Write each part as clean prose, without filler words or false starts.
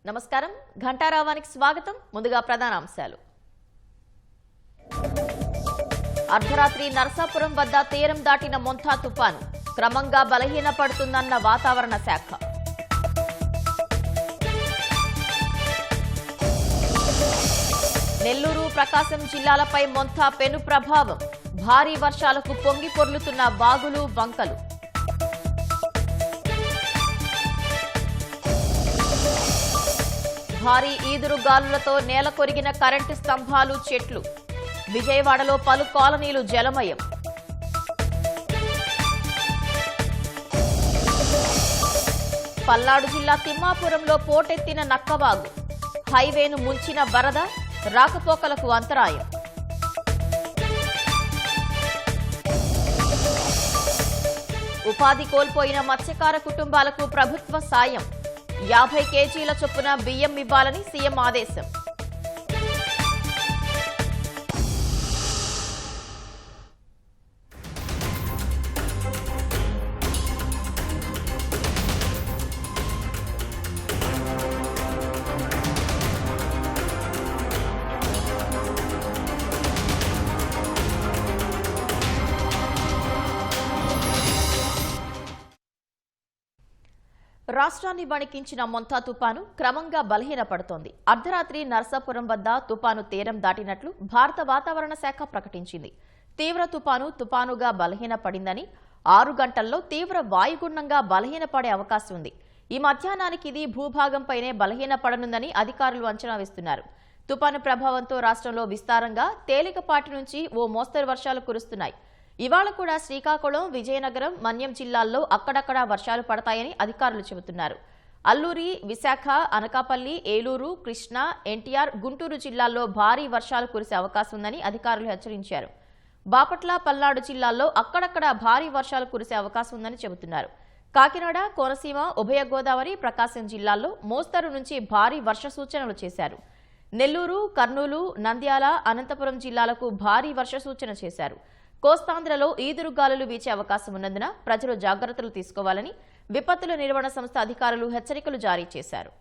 నమస్కారం ఘంటారావానికి స్వాగతం. ముందుగా ప్రధాన అంశాలు. అర్ధరాత్రి నరసాపురం వద్ద తీరం దాటిన మొంతా తుఫాను క్రమంగా బలహీనపడుతుందన్న వాతావరణ శాఖ. నెల్లూరు, ప్రకాశం జిల్లాలపై మొంతా పెను ప్రభావం. భారీ వర్షాలకు పొంగి పొర్లుతున్న వాగులు, వంకలు. భారీ ఈదురు గాలులతో నేల కొరిగిన కరెంటు స్తంభాలు, చెట్లు. విజయవాడలో పలు కాలనీలు జలమయం. పల్నాడు జిల్లా తిమ్మాపురంలో పోటెత్తిన నక్కవాగు. హైవేను ముంచిన వరద, రాకపోకలకు అంతరాయం. ఉపాధి కోల్పోయిన మత్స్యకార కుటుంబాలకు ప్రభుత్వ సాయం. 50 కేజీల చొప్పున బియ్యం ఇవ్వాలని సీఎం ఆదేశం. రాష్ట్రాన్ని వణికించిన మొంతా తుపాను క్రమంగా బలహీనపడుతోంది. అర్ధరాత్రి నరసాపురం వద్ద తుపాను తీరం దాటినట్లు భారత వాతావరణ శాఖ ప్రకటించింది. తీవ్ర తుపానుగా బలహీనపడిందని, 6 గంటల్లో తీవ్ర వాయుగుండంగా బలహీనపడే అవకాశం ఉంది. ఈ మధ్యాహ్నానికి ఇది భూభాగంపైనే బలహీనపడనుందని అధికారులు అంచనా వేస్తున్నారు. తుపాను ప్రభావంతో రాష్ట్రంలో విస్తారంగా తేలికపాటి నుంచి ఓ మోస్తరు వర్షాలు కురుస్తున్నాయి. ఇవాళ కూడా శ్రీకాకుళం, విజయనగరం, మన్యం జిల్లాల్లో అక్కడక్కడా వర్షాలు పడతాయని అధికారులు చెబుతున్నారు. అల్లూరి, విశాఖ, అనకాపల్లి, ఏలూరు, కృష్ణా, ఎన్టీఆర్, గుంటూరు జిల్లాల్లో భారీ వర్షాలు కురిసే అవకాశం ఉందని అధికారులు హెచ్చరించారు. బాపట్ల, పల్నాడు జిల్లాల్లో అక్కడక్కడా భారీ వర్షాలు కురిసే అవకాశం ఉందని చెబుతున్నారు. కాకినాడ, కోనసీమ, ఉభయ గోదావరి, ప్రకాశం జిల్లాల్లో మోస్తరు నుంచి భారీ వర్ష సూచనలు చేశారు. నెల్లూరు, కర్నూలు, నంద్యాల, అనంతపురం జిల్లాలకు భారీ వర్ష సూచన చేశారు. కోస్తాంధ్రలో ఈదురుగాలులు వీచే అవకాశం ఉన్నందున ప్రజలు జాగ్రత్తలు తీసుకోవాలని విపత్తుల నిర్వహణ సంస్థ అధికారులు హెచ్చరికలు జారీ చేశారు.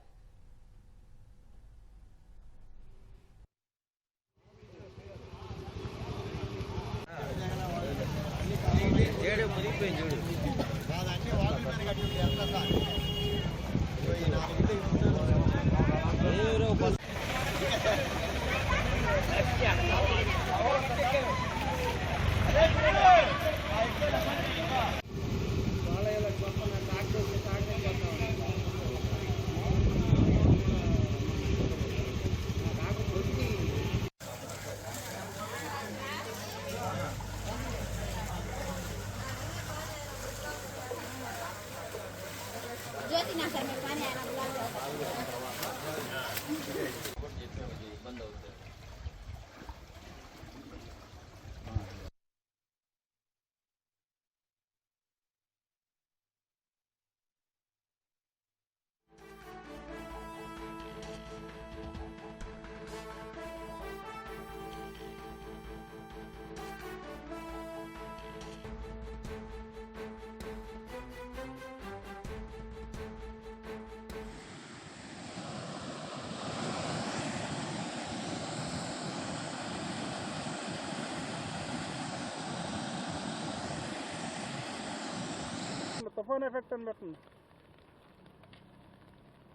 తుఫాన్ ఎఫెక్ట్ అని పెట్టండి.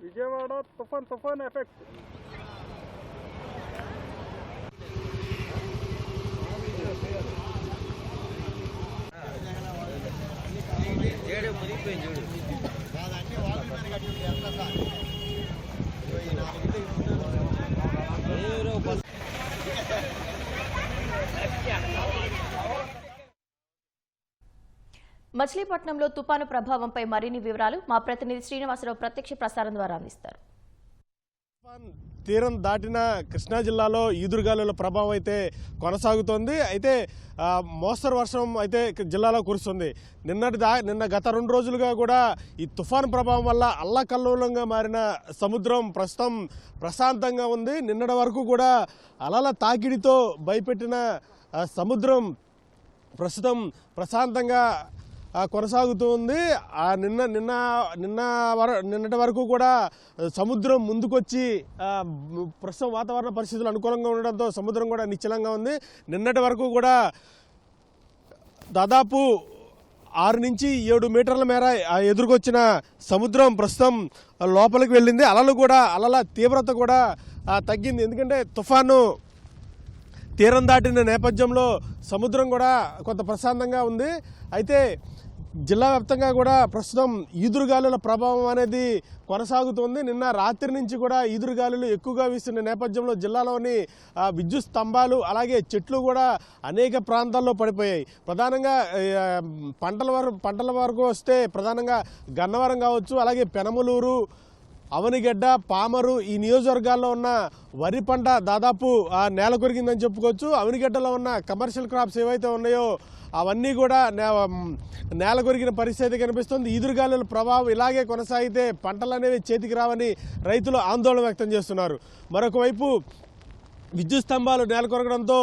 విజయవాడ తుఫాన్ ఎఫెక్ట్. మచిలీపట్నంలో తుపాను ప్రభావంపై మరిన్ని వివరాలు మా ప్రతినిధి శ్రీనివాసరావు ప్రత్యక్ష ప్రసారం ద్వారా అందిస్తారు. తీరం దాటిన కృష్ణా జిల్లాలో ఈదురుగాలుల ప్రభావం అయితే కొనసాగుతోంది. అయితే మోస్తరు వర్షం అయితే జిల్లాలో కురుస్తుంది. నిన్న గత 2 రోజులుగా కూడా ఈ తుఫాను ప్రభావం వల్ల అల్లకల్లోలంగా మారిన సముద్రం ప్రస్తుతం ప్రశాంతంగా ఉంది. నిన్నటి వరకు కూడా అలల తాకిడితో భయపెట్టిన సముద్రం ప్రస్తుతం ప్రశాంతంగా కొనసాగుతూ ఉంది. నిన్నటి వరకు కూడా సముద్రం ముందుకొచ్చి ప్రస్తుతం వాతావరణ పరిస్థితులు అనుకూలంగా ఉండడంతో సముద్రం కూడా నిశ్చలంగా ఉంది. నిన్నటి వరకు కూడా దాదాపు 6 నుంచి 7 మీటర్ల మేర ఎదురుకొచ్చిన సముద్రం ప్రస్తుతం లోపలికి వెళ్ళింది. అలల తీవ్రత కూడా తగ్గింది. ఎందుకంటే తుఫాను తీరం దాటిన నేపథ్యంలో సముద్రం కూడా కొంత ప్రశాంతంగా ఉంది. అయితే జిల్లా వ్యాప్తంగా కూడా ప్రస్తుతం ఈదురుగాలుల ప్రభావం అనేది కొనసాగుతోంది. నిన్న రాత్రి నుంచి కూడా ఈదురుగాలులు ఎక్కువగా వీస్తున్న నేపథ్యంలో జిల్లాలోని విద్యుత్ స్తంభాలు అలాగే చెట్లు కూడా అనేక ప్రాంతాల్లో పడిపోయాయి. ప్రధానంగా పంటల వరకు వస్తే ప్రధానంగా గన్నవరం కావచ్చు, అలాగే పెనమలూరు, అవనిగడ్డ, పామరు ఈ నియోజకవర్గాల్లో ఉన్న వరి పంట దాదాపు నేల కొరిగిందని చెప్పుకోవచ్చు. అవనిగడ్డలో ఉన్న కమర్షియల్ క్రాప్స్ ఏవైతే ఉన్నాయో అవన్నీ కూడా నేల కొరిగిన పరిస్థితి కనిపిస్తుంది. ఈదురుగాలుల ప్రభావం ఇలాగే కొనసాగితే పంటలు అనేవి చేతికి రావని రైతులు ఆందోళన వ్యక్తం చేస్తున్నారు. మరొక వైపు విద్యుత్ స్తంభాలు నేల కొరగడంతో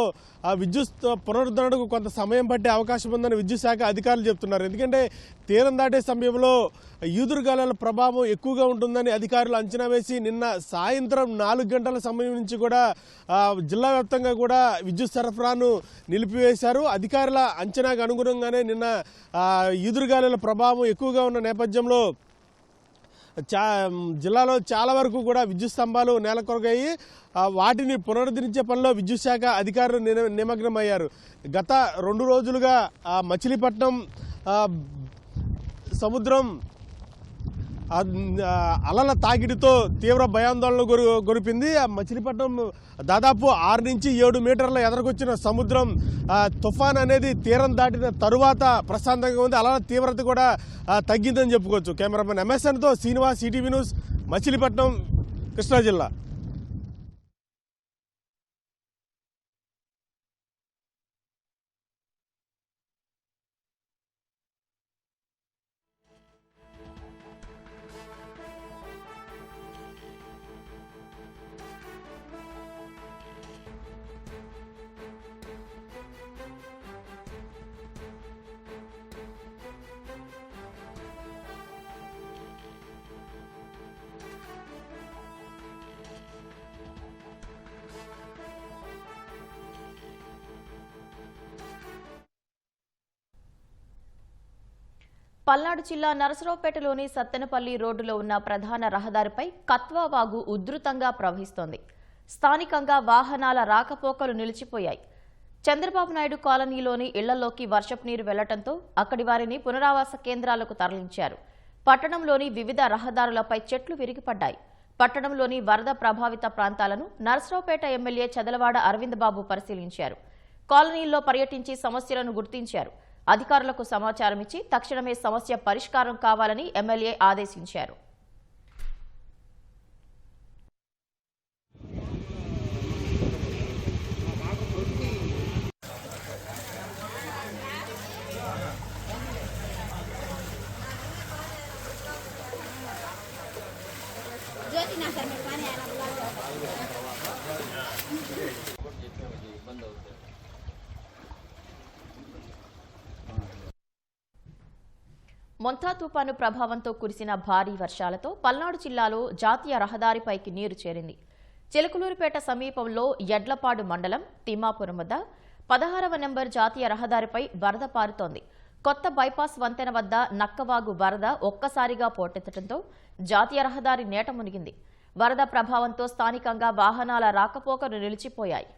ఆ విద్యుత్ పునరుద్ధరణకు కొంత సమయం పట్టే అవకాశం ఉందని విద్యుత్ శాఖ అధికారులు చెప్తున్నారు. ఎందుకంటే తీరం దాటే సమయంలో ఈదురుగాలుల ప్రభావం ఎక్కువగా ఉంటుందని అధికారులు అంచనా వేసి నిన్న సాయంత్రం 4 గంటల సమయం నుంచి కూడా జిల్లా వ్యాప్తంగా కూడా విద్యుత్ సరఫరాను నిలిపివేశారు. అధికారుల అంచనాకు అనుగుణంగానే నిన్న ఈదురుగాలుల ప్రభావం ఎక్కువగా ఉన్న నేపథ్యంలో జిల్లాలో చాలా వరకు కూడా విద్యుత్ స్తంభాలు నేల కొరగాయి. వాటిని పునరుద్ధరించే పనిలో విద్యుత్ శాఖ అధికారులు నిమగ్నమయ్యారు. గత 2 రోజులుగా మచిలీపట్నం సముద్రం అలల తాకిడితో తీవ్ర భయాందోళన గొరిపింది. మచిలీపట్నం దాదాపు 6 నుంచి 7 మీటర్ల ఎదరకొచ్చిన సముద్రం తుఫాన్ అనేది తీరం దాటిన తరువాత ప్రశాంతంగా ఉంది. అలల తీవ్రత కూడా తగ్గిందని చెప్పుకోవచ్చు. కెమెరామెన్ MSNతో శ్రీనివాస్, ఈటీవీ న్యూస్, మచిలీపట్నం, కృష్ణా జిల్లా. పల్నాడు జిల్లా నరసరావుపేటలోని సత్తెనపల్లి రోడ్డులో ఉన్న ప్రధాన రహదారిపై కత్వా వాగు ఉధృతంగా ప్రవహిస్తోంది. స్థానికంగా వాహనాల రాకపోకలు నిలిచిపోయాయి. చంద్రబాబు నాయుడు కాలనీలోని ఇళ్లలోకి వర్షపు నీరు వెళ్లడంతో అక్కడి వారిని పునరావాస కేంద్రాలకు తరలించారు. పట్టణంలోని వివిధ రహదారులపై చెట్లు విరిగిపడ్డాయి. పట్టణంలోని వరద ప్రభావిత ప్రాంతాలను నరసరావుపేట ఎమ్మెల్యే చదలవాడ అరవింద్ బాబు పరిశీలించారు. కాలనీల్లో పర్యటించి సమస్యలను గుర్తించారు. అధికారులకు సమాచారం ఇచ్చి తక్షణమే సమస్య పరిష్కారం కావాలని ఎమ్మెల్యే ఆదేశించారు. మొంతా తుపాను ప్రభావంతో కురిసిన భారీ వర్షాలతో పల్నాడు జిల్లాలో జాతీయ రహదారిపైకి నీరు చేరింది. చిలకలూరిపేట సమీపంలో యడ్లపాడు మండలం తిమ్మాపురం వద్ద 16వ నెంబర్ జాతీయ రహదారిపై వరద పారుతోంది. కొత్త బైపాస్ వంతెన వద్ద నక్కవాగు వరద ఒక్కసారిగా పోటెత్తడంతో జాతీయ రహదారి నేట మునిగింది. వరద ప్రభావంతో స్థానికంగా వాహనాల రాకపోకలు నిలిచిపోయాయి.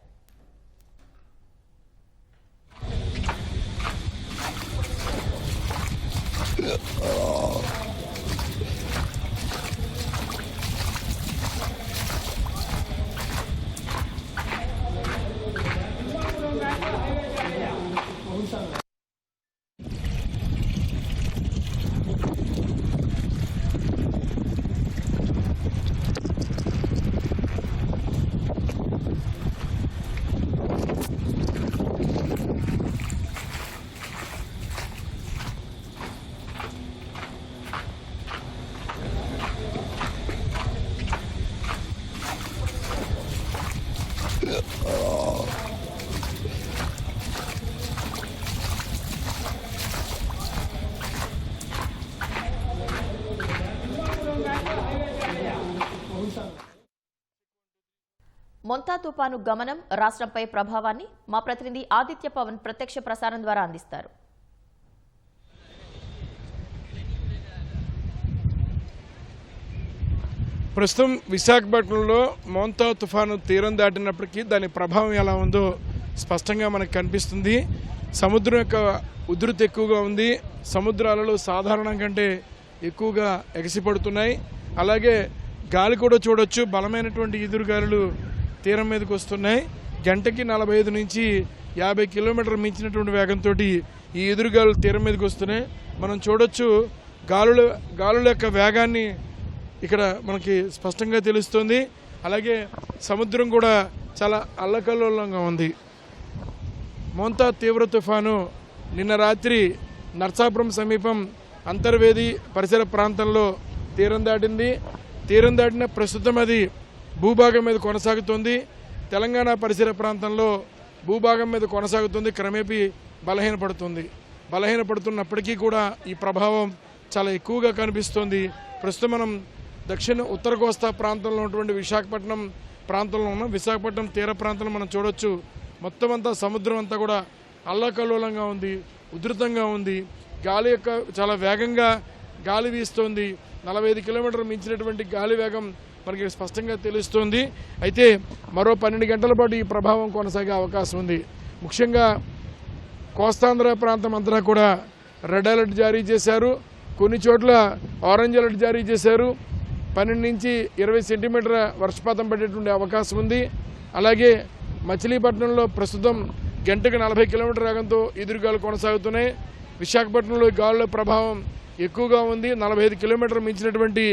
మొంతా తుపాను గమనం, రాష్ట్రంపై ప్రభావాన్ని మా ప్రతినిధి ఆదిత్య పవన్ ప్రత్యక్ష ప్రసారం ద్వారా అందిస్తారు. ప్రస్తుతం విశాఖపట్నంలో మోంతా తుఫాను తీరం దాటినప్పటికీ దాని ప్రభావం ఎలా ఉందో స్పష్టంగా మనకు కనిపిస్తుంది. సముద్రం యొక్క ఉధృతి ఎక్కువగా ఉంది. సముద్రాలలో సాధారణం కంటే ఎక్కువగా ఎగసిపడుతున్నాయి. అలాగే గాలి కూడా చూడొచ్చు, బలమైనటువంటి ఎదురుగాలులు తీరం మీదకి వస్తున్నాయి. గంటకి 45 నుంచి 50 కిలోమీటర్లు మించినటువంటి వేగంతో ఈ ఎదురుగాలులు తీరం మీదకి వస్తున్నాయి. మనం చూడొచ్చు గాలుల యొక్క వేగాన్ని ఇక్కడ మనకి స్పష్టంగా తెలుస్తుంది. అలాగే సముద్రం కూడా చాలా అల్లకల్లోలంగా ఉంది. మోంతా తీవ్ర తుఫాను నిన్న రాత్రి నర్సాపురం సమీపం అంతర్వేది పరిసర ప్రాంతంలో తీరం దాటింది. తీరం దాటిన ప్రస్తుతం అది భూభాగం మీద కొనసాగుతుంది. తెలంగాణ పరిసర ప్రాంతంలో భూభాగం మీద కొనసాగుతుంది. క్రమేపీ బలహీనపడుతున్నప్పటికీ కూడా ఈ ప్రభావం చాలా ఎక్కువగా కనిపిస్తోంది. ప్రస్తుతం మనం దక్షిణ ఉత్తర కోస్తా ప్రాంతంలో ఉన్నటువంటి విశాఖపట్నం ప్రాంతంలో ఉన్నాం. విశాఖపట్నం తీర ప్రాంతంలో మనం చూడొచ్చు, మొత్తం అంతా సముద్రం అంతా కూడా అల్లకల్లోలంగా ఉంది, ఉధృతంగా ఉంది. గాలి యొక్క చాలా వేగంగా గాలి వీస్తోంది. 45 కిలోమీటర్లు మించినటువంటి గాలి వేగం మనకి స్పష్టంగా తెలుస్తోంది. అయితే మరో 12 గంటల పాటు ఈ ప్రభావం కొనసాగే అవకాశం ఉంది. ముఖ్యంగా కోస్తాంధ్ర ప్రాంతం అంతా కూడా రెడ్ అలర్ట్ జారీ చేశారు. కొన్ని చోట్ల ఆరెంజ్ అలర్ట్ జారీ చేశారు. 12 నుంచి 20 సెంటీమీటర్ల వర్షపాతం పడేటువంటి అవకాశం ఉంది. అలాగే మచిలీపట్నంలో ప్రస్తుతం గంటకు 40 కిలోమీటర్ల వేగంతో ఎదురుగాలు కొనసాగుతున్నాయి. విశాఖపట్నంలో గాలుల ప్రభావం ఎక్కువగా ఉంది. 45 కిలోమీటర్లు మించినటువంటి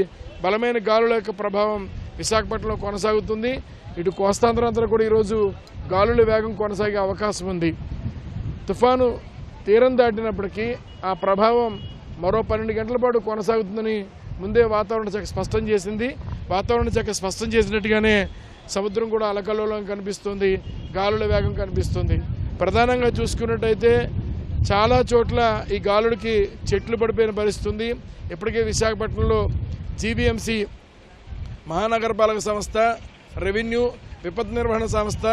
బలమైన గాలుల యొక్క ప్రభావం విశాఖపట్నంలో కొనసాగుతుంది. ఇటు కోస్తాంధ్ర అంతా కూడా ఈరోజు గాలుల వేగం కొనసాగే అవకాశం ఉంది. తుఫాను తీరం దాటినప్పటికీ ఆ ప్రభావం మరో 12 గంటల పాటు కొనసాగుతుందని ముందే వాతావరణ శాఖ స్పష్టం చేసింది. వాతావరణ శాఖ స్పష్టం చేసినట్టుగానే సముద్రం కూడా అలకల్లోలంగా కనిపిస్తుంది, గాలుల వేగం కనిపిస్తుంది. ప్రధానంగా చూసుకున్నట్టయితే చాలా చోట్ల ఈ గాలులకి చెట్లు పడిపోయిన పరిస్థితుంది. ఇప్పటికే విశాఖపట్నంలో జీబీఎంసీ, మహానగరపాలక సంస్థ, రెవెన్యూ, విపత్తు నిర్వహణ సంస్థ,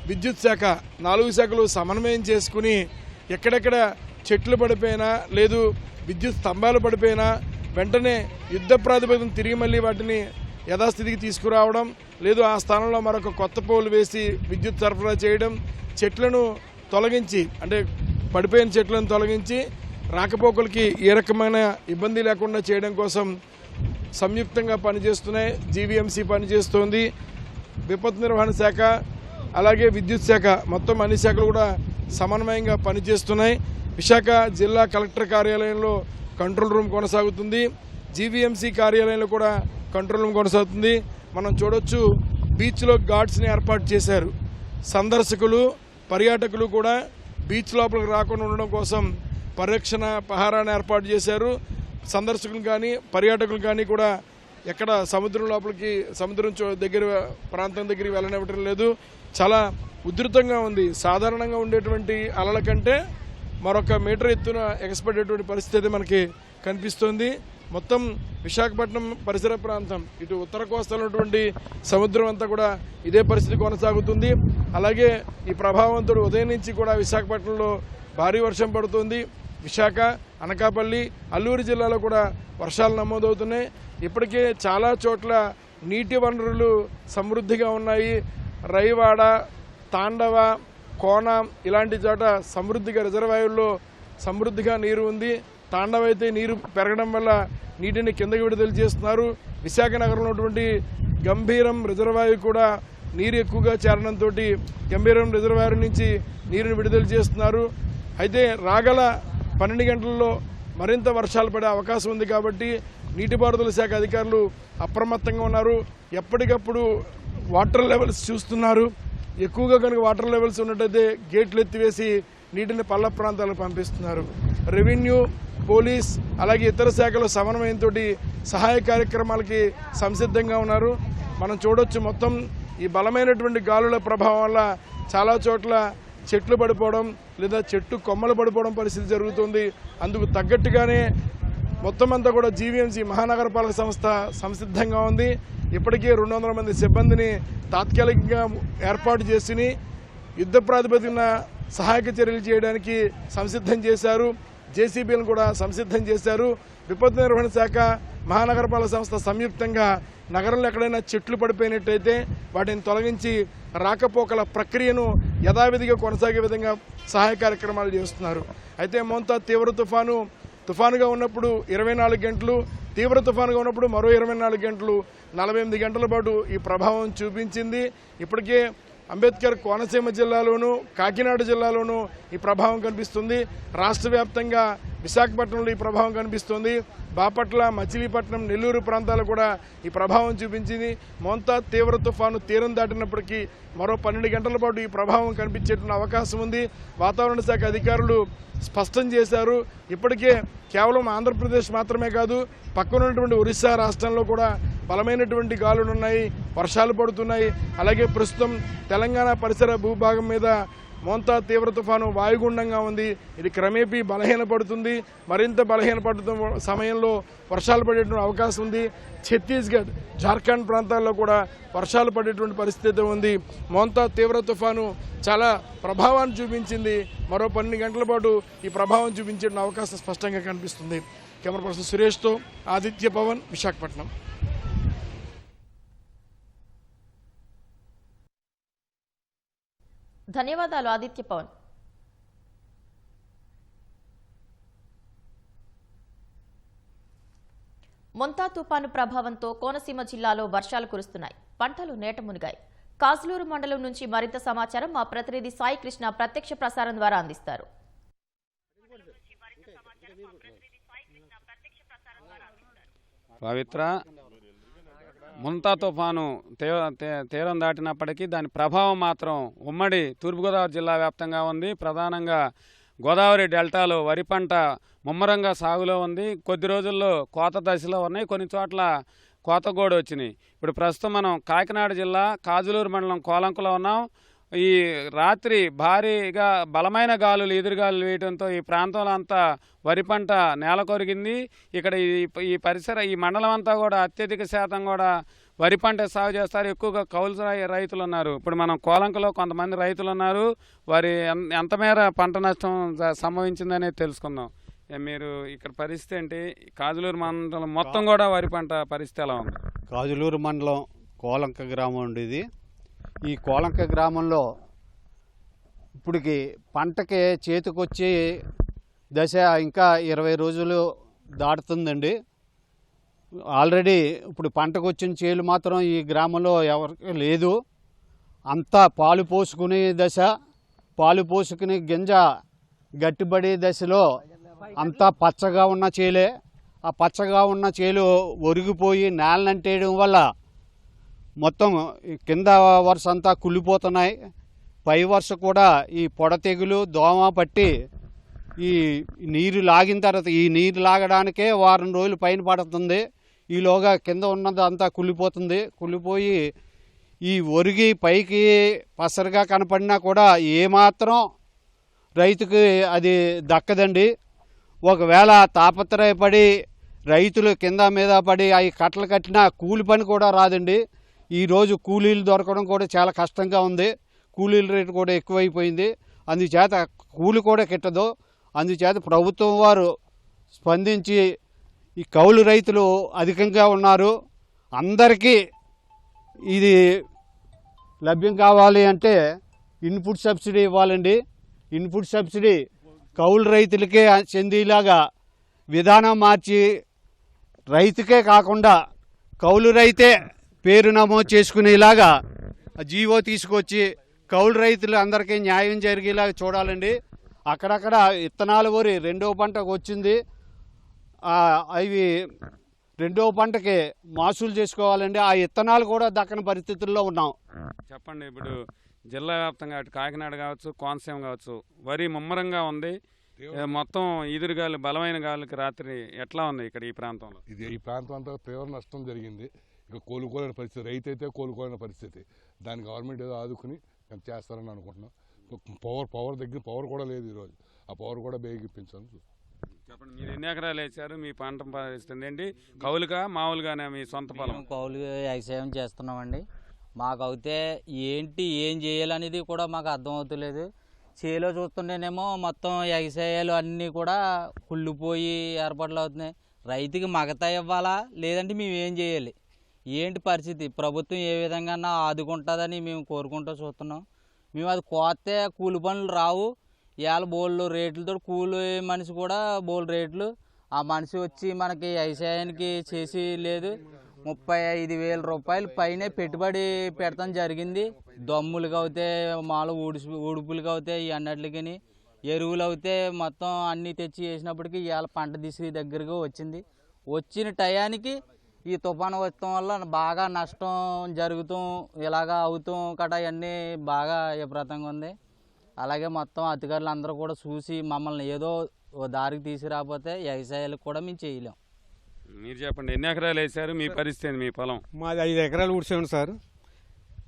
విద్యుత్ శాఖ 4 శాఖలు సమన్వయం చేసుకుని ఎక్కడెక్కడ చెట్లు పడిపోయినా లేదు విద్యుత్ స్తంభాలు పడిపోయినా వెంటనే యుద్ధ ప్రాతిపదికన తిరిగి మళ్ళీ వాటిని యథాస్థితికి తీసుకురావడం, లేదు ఆ స్థానంలో మరొక కొత్త పోలు వేసి విద్యుత్ సరఫరా చేయడం, చెట్లను తొలగించి అంటే పడిపోయిన చెట్లను తొలగించి రాకపోకలకి ఏ రకమైన ఇబ్బంది లేకుండా చేయడం కోసం సంయుక్తంగా పనిచేస్తున్నాయి. జీవీఎంసీ పనిచేస్తోంది. విపత్తు నిర్వహణ శాఖ అలాగే విద్యుత్ శాఖ మొత్తం అన్ని శాఖలు కూడా సమన్వయంగా పనిచేస్తున్నాయి. విశాఖ జిల్లా కలెక్టర్ కార్యాలయంలో కంట్రోల్ రూమ్ కొనసాగుతుంది. జీవీఎంసీ కార్యాలయంలో కూడా కంట్రోల్ రూమ్ కొనసాగుతుంది. మనం చూడొచ్చు, బీచ్లో గార్డ్స్ని ఏర్పాటు చేశారు. సందర్శకులు, పర్యాటకులు కూడా బీచ్ లోపలికి రాకుండా ఉండడం కోసం పరిరక్షణ పహారాన్ని ఏర్పాటు చేశారు. సందర్శకులు కానీ పర్యాటకులు కానీ కూడా ఎక్కడ సముద్రం లోపలికి దగ్గర ప్రాంతం దగ్గరికి వెళ్ళనివ్వటం లేదు. చాలా ఉధృతంగా ఉంది. సాధారణంగా ఉండేటువంటి అలల కంటే మరొక మీటర్ ఎత్తున ఎగసిపడేటువంటి పరిస్థితి మనకి కనిపిస్తోంది. మొత్తం విశాఖపట్నం పరిసర ప్రాంతం ఇటు ఉత్తర కోస్తాలో ఉన్నటువంటి సముద్రం అంతా కూడా ఇదే పరిస్థితి కొనసాగుతుంది. అలాగే ఈ ప్రభావంతో ఉదయం నుంచి కూడా విశాఖపట్నంలో భారీ వర్షం పడుతుంది. విశాఖ, అనకాపల్లి, అల్లూరు జిల్లాలో కూడా వర్షాలు నమోదవుతున్నాయి. ఇప్పటికే చాలా చోట్ల నీటి వనరులు సమృద్ధిగా ఉన్నాయి. రైవాడ, తాండవ, కోనం ఇలాంటి చోట సమృద్ధిగా రిజర్వాయర్లో సమృద్ధిగా నీరు ఉంది. తాండవ అయితే నీరు పెరగడం వల్ల నీటిని కిందకి విడుదల చేస్తున్నారు. విశాఖ నగరంలో ఉన్నటువంటి గంభీరం రిజర్వాయర్ కూడా నీరు ఎక్కువగా చేరడంతో గంభీరం రిజర్వాయర్ నుంచి నీరుని విడుదల చేస్తున్నారు. అయితే రాగల 12 గంటల్లో మరింత వర్షాలు పడే అవకాశం ఉంది కాబట్టి నీటిపారుదల శాఖ అధికారులు అప్రమత్తంగా ఉన్నారు. ఎప్పటికప్పుడు వాటర్ లెవెల్స్ చూస్తున్నారు. ఎక్కువగా కనుక వాటర్ లెవెల్స్ ఉన్నట్టయితే గేట్లు ఎత్తివేసి నీటిని పల్ల ప్రాంతాలకు పంపిస్తున్నారు. రెవెన్యూ, పోలీస్ అలాగే ఇతర శాఖల సమన్వయంతో సహాయ కార్యక్రమాలకి సంసిద్ధంగా ఉన్నారు. మనం చూడొచ్చు, మొత్తం ఈ బలమైనటువంటి గాలుల ప్రభావం వల్ల చాలా చోట్ల చెట్లు పడిపోవడం లేదా చెట్టు కొమ్మలు పడిపోవడం పరిస్థితి జరుగుతుంది. అందుకు తగ్గట్టుగానే మొత్తం అంతా కూడా జీవీఎంసీ మహానగరపాలక సంస్థ సంసిద్ధంగా ఉంది. ఇప్పటికే 200 మంది సిబ్బందిని తాత్కాలికంగా ఏర్పాటు చేసి యుద్ధ ప్రాతిపదికన సహాయక చర్యలు చేయడానికి సంసిద్ధం చేశారు. జేసీబీలను కూడా సంసిద్ధం చేశారు. విపత్తు నిర్వహణ శాఖ మహానగరపాలక సంస్థ సంయుక్తంగా నగరంలో ఎక్కడైనా చెట్లు పడిపోయినట్టయితే వాటిని తొలగించి రాకపోకల ప్రక్రియను యథావిధిగా కొనసాగే విధంగా సహాయ కార్యక్రమాలు చేస్తున్నారు. అయితే మోంతా తీవ్ర తుఫానుగా ఉన్నప్పుడు 24 గంటలు, తీవ్ర తుఫానుగా ఉన్నప్పుడు మరో 24 గంటలు, 48 గంటల పాటు ఈ ప్రభావం చూపించింది. ఇప్పటికే అంబేద్కర్ కోనసీమ జిల్లాలోనూ కాకినాడ జిల్లాలోనూ ఈ ప్రభావం కనిపిస్తుంది. రాష్ట్ర వ్యాప్తంగా విశాఖపట్నంలో ఈ ప్రభావం కనిపిస్తుంది. బాపట్ల, మచిలీపట్నం, నెల్లూరు ప్రాంతాలు కూడా ఈ ప్రభావం చూపించింది. మోంతా తీవ్ర తుఫాను తీరం దాటినప్పటికీ మరో 12 గంటల పాటు ఈ ప్రభావం కనిపించేటువంటి అవకాశం ఉంది. వాతావరణ శాఖ అధికారులు స్పష్టం చేశారు. ఇప్పటికే కేవలం ఆంధ్రప్రదేశ్ మాత్రమే కాదు, పక్కనున్నటువంటి ఒరిస్సా రాష్ట్రంలో కూడా బలమైనటువంటి గాలులు ఉన్నాయి, వర్షాలు పడుతున్నాయి. అలాగే ప్రస్తుతం తెలంగాణ పరిసర భూభాగం మీద మోంతా తీవ్ర తుఫాను వాయుగుండంగా ఉంది. ఇది క్రమేపీ బలహీనపడుతుంది. మరింత బలహీనపడుతున్న సమయంలో వర్షాలు పడేటువంటి అవకాశం ఉంది. ఛత్తీస్గఢ్, జార్ఖండ్ ప్రాంతాల్లో కూడా వర్షాలు పడేటువంటి పరిస్థితి ఉంది. మోంతా తీవ్ర తుఫాను చాలా ప్రభావాన్ని చూపించింది. మరో 12 గంటల పాటు ఈ ప్రభావం చూపించే అవకాశం స్పష్టంగా కనిపిస్తుంది. కెమెరా పర్సన్ సురేష్తో ఆదిత్య పవన్, విశాఖపట్నం. ధన్యవాదాలు ఆదిత్య పవన్. మొంతా తుపాను ప్రభావంతో కోనసీమ జిల్లాలో వర్షాలు కురుస్తున్నాయి. పంటలు నేట మునిగాయి. కాజులూరు మండలం నుంచి మరింత సమాచారం మా ప్రతినిధి సాయి కృష్ణ ప్రత్యక్ష ప్రసారం ద్వారా అందిస్తారు. పవిత్ర మొంతా తుఫాను తీరం దాటినప్పటికీ దాని ప్రభావం మాత్రం ఉమ్మడి తూర్పుగోదావరి జిల్లా వ్యాప్తంగా ఉంది. ప్రధానంగా గోదావరి డెల్టాలో వరి పంట ముమ్మరంగా సాగులో ఉంది. కొద్ది రోజుల్లో కోత దశలో ఉన్నాయి, కొన్ని చోట్ల కోత కూడా వచ్చినాయి. ఇప్పుడు ప్రస్తుతం మనం కాకినాడ జిల్లా కాజులూరు మండలం కోలంకలో ఉన్నాం. ఈ రాత్రి భారీగా బలమైన గాలులు, ఎదురుగాలులు వేయడంతో ఈ ప్రాంతంలో అంతా వరి పంట నేల కొరిగింది. ఇక్కడ ఈ మండలం అంతా కూడా అత్యధిక శాతం కూడా వరి పంట సాగు చేస్తారు. ఎక్కువగా కౌలు రైతులు ఉన్నారు. ఇప్పుడు మనం కోలంకలో కొంతమంది రైతులు ఉన్నారు. వారి ఎంత మేర పంట నష్టం సంభవించిందనేది తెలుసుకుందాం. మీరు ఇక్కడ పరిస్థితి ఏంటి? కాజులూరు మండలం మొత్తం కూడా వరి పంట పరిస్థితి ఎలా ఉంది? కాజులూరు మండలం కోలంక గ్రామం ఉండేది. ఈ కోలంక గ్రామంలో ఇప్పటికి పంటకి చేతికొచ్చి దశ ఇంకా 20 రోజులు దాటుతుందండి. ఆల్రెడీ ఇప్పుడు పంటకు వచ్చిన చేలు మాత్రం ఈ గ్రామంలో ఎవరికి లేదు. అంతా పాలు పోసుకునే దశ, పాలు పోసుకుని గింజ గట్టిబడే దశలో అంతా పచ్చగా ఉన్న చేలే. ఆ పచ్చగా ఉన్న చేలు ఒరిగిపోయి నేలనంటేయడం వల్ల మొత్తం కింద వరుస అంతా కుళ్ళిపోతున్నాయి. పై వరుస కూడా ఈ పొడ తెగులు, దోమ పట్టి ఈ నీరు లాగిన తర్వాత ఈ నీరు లాగడానికే 1 వారం రోజులు పైన పడుతుంది. ఈలోగా కింద ఉన్నది అంతా కుళ్ళిపోయి ఈ ఒరిగి పైకి పసరుగా కనపడినా కూడా ఏమాత్రం రైతుకి అది దక్కదండి. ఒకవేళ తాపత్రయపడి రైతులు కింద మీద పడి అవి కట్టలు కట్టినా కూలి పని కూడా రాదండి. ఈరోజు కూలీలు దొరకడం కూడా చాలా కష్టంగా ఉంది. కూలీల రేటు కూడా ఎక్కువైపోయింది. అందుచేత కూలి కూడా కిట్టదు. అందుచేత ప్రభుత్వం వారు స్పందించి ఈ కౌలు రైతులు అధికంగా ఉన్నారు. అందరికీ ఇది లభ్యం కావాలి అంటే ఇన్పుట్ సబ్సిడీ ఇవ్వాలండి. ఇన్పుట్ సబ్సిడీ కౌలు రైతులకే చెందేలాగా విధానం మార్చి రైతుకే కాకుండా కౌలు రైతే పేరు నమోదు చేసుకునేలాగా జీవో తీసుకొచ్చి కౌలు రైతులు అందరికీ న్యాయం జరిగేలాగా చూడాలండి. అక్కడక్కడ విత్తనాల వరి 2వ పంటకు వచ్చింది. అవి 2వ పంటకి మాసూలు చేసుకోవాలండి. ఆ విత్తనాలు కూడా దక్కని పరిస్థితుల్లో ఉన్నాం. చెప్పండి, ఇప్పుడు జిల్లా వ్యాప్తంగా అటు కాకినాడ కావచ్చు, కోనసీమ కావచ్చు, వరి ముమ్మరంగా ఉంది. మొత్తం ఈదురుగాలు, బలమైన గాలికి రాత్రి ఎట్లా ఉంది ఇక్కడ ఈ ప్రాంతంలో? ఈ ప్రాంతం అంతా తీవ్ర నష్టం జరిగింది. ఇక కోలుకోలేని పరిస్థితి, రైతు అయితే కోలుకోలేని పరిస్థితి. దాన్ని గవర్నమెంట్ ఏదో ఆదుకుని చేస్తారని అనుకుంటున్నాం. పవర్ కూడా లేదు ఈరోజు. ఆ పవర్ కూడా బేగిప్పించాలని చూస్తాం. చెప్పండి, మీరు ఎన్ని ఎకరాలు వేసారు? మీ పంట పరిస్థితి ఏంటి? కౌలుగా మామూలుగానే మీ సొంత పొలం? మేము కౌలు వ్యవసాయం చేస్తున్నామండి. మాకైతే ఏం చేయాలనేది కూడా మాకు అర్థం అవుతలేదు. చేలో చూస్తుంటేనేమో మొత్తం వ్యవసాయాలు అన్నీ కూడా కుళ్ళిపోయి ఏర్పాట్లు అవుతున్నాయి. రైతుకి మగత ఇవ్వాలా లేదంటే మేము ఏం చేయాలి? ఏంటి పరిస్థితి? ప్రభుత్వం ఏ విధంగా ఆదుకుంటుందని మేము కోరుకుంటూ చూస్తున్నాం. మేము అది కోస్తే కూలి పనులు రావు. ఇవాళ బోళ్ళు రేట్లతో కూలి మనిషి కూడా బోల్ రేట్లు. ఆ మనిషి వచ్చి మనకి వ్యవసాయానికి చేసి లేదు. 35,000 రూపాయలు పైనే పెట్టుబడి పెడతాం జరిగింది. దమ్ములుగా అవుతే మామూలు ఉడుపులుగా అవుతాయి. ఈ అన్నిటికి ఎరువులు అవుతే మొత్తం అన్నీ తెచ్చి వేసినప్పటికీ ఇవాళ పంట దిశ దగ్గరగా వచ్చింది. వచ్చిన టయానికి ఈ తుఫాను వచ్చడం వల్ల బాగా నష్టం జరుగుతూ ఇలాగా అవుతూ కట అన్నీ బాగా విపరీతంగా ఉంది. అలాగే మొత్తం అధికారులు అందరూ కూడా చూసి మమ్మల్ని ఏదో దారికి తీసుకురాకపోతే వ్యవసాయాలకు కూడా మేము చేయలేం. మీరు చెప్పండి, ఎన్ని ఎకరాలు వేసారు? మీ పరిస్థితి మీ పొలం? మాది 5 ఎకరాలు ఊడ్చాను సార్.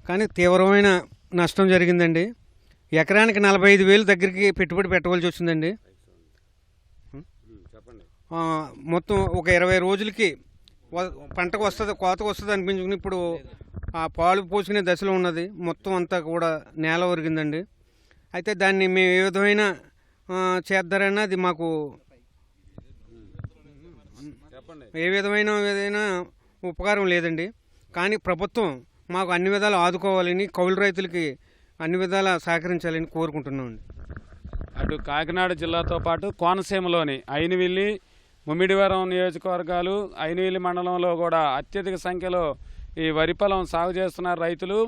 కానీ తీవ్రమైన నష్టం జరిగిందండి. ఎకరానికి 45,000 దగ్గరికి పెట్టుబడి పెట్టవలసి వచ్చిందండి. చెప్పండి. మొత్తం ఒక 20 రోజులకి పంటకు వస్తుంది, కోతకు వస్తుంది అనిపించుకుని ఇప్పుడు ఆ పాలు పోసుకునే దశలో ఉన్నది. మొత్తం అంతా కూడా నేల ఒరిగిందండి. అయితే దాన్ని మేము ఏ విధమైన చేద్దారన్నా అది మాకు ఏ విధమైన ఉపకారం లేదండి. కానీ ప్రభుత్వం మాకు అన్ని విధాలు ఆదుకోవాలని, కౌలు రైతులకి అన్ని విధాలా సహకరించాలని కోరుకుంటున్నామండి. అటు కాకినాడ జిల్లాతో పాటు కోనసీమలోని అయినవిల్లి, ముమ్మిడివరం నియోజకవర్గాలు, అయినవిల్లి మండలంలో కూడా అత్యధిక సంఖ్యలో ఈ వరి పొలం సాగు చేస్తున్నారు రైతులు.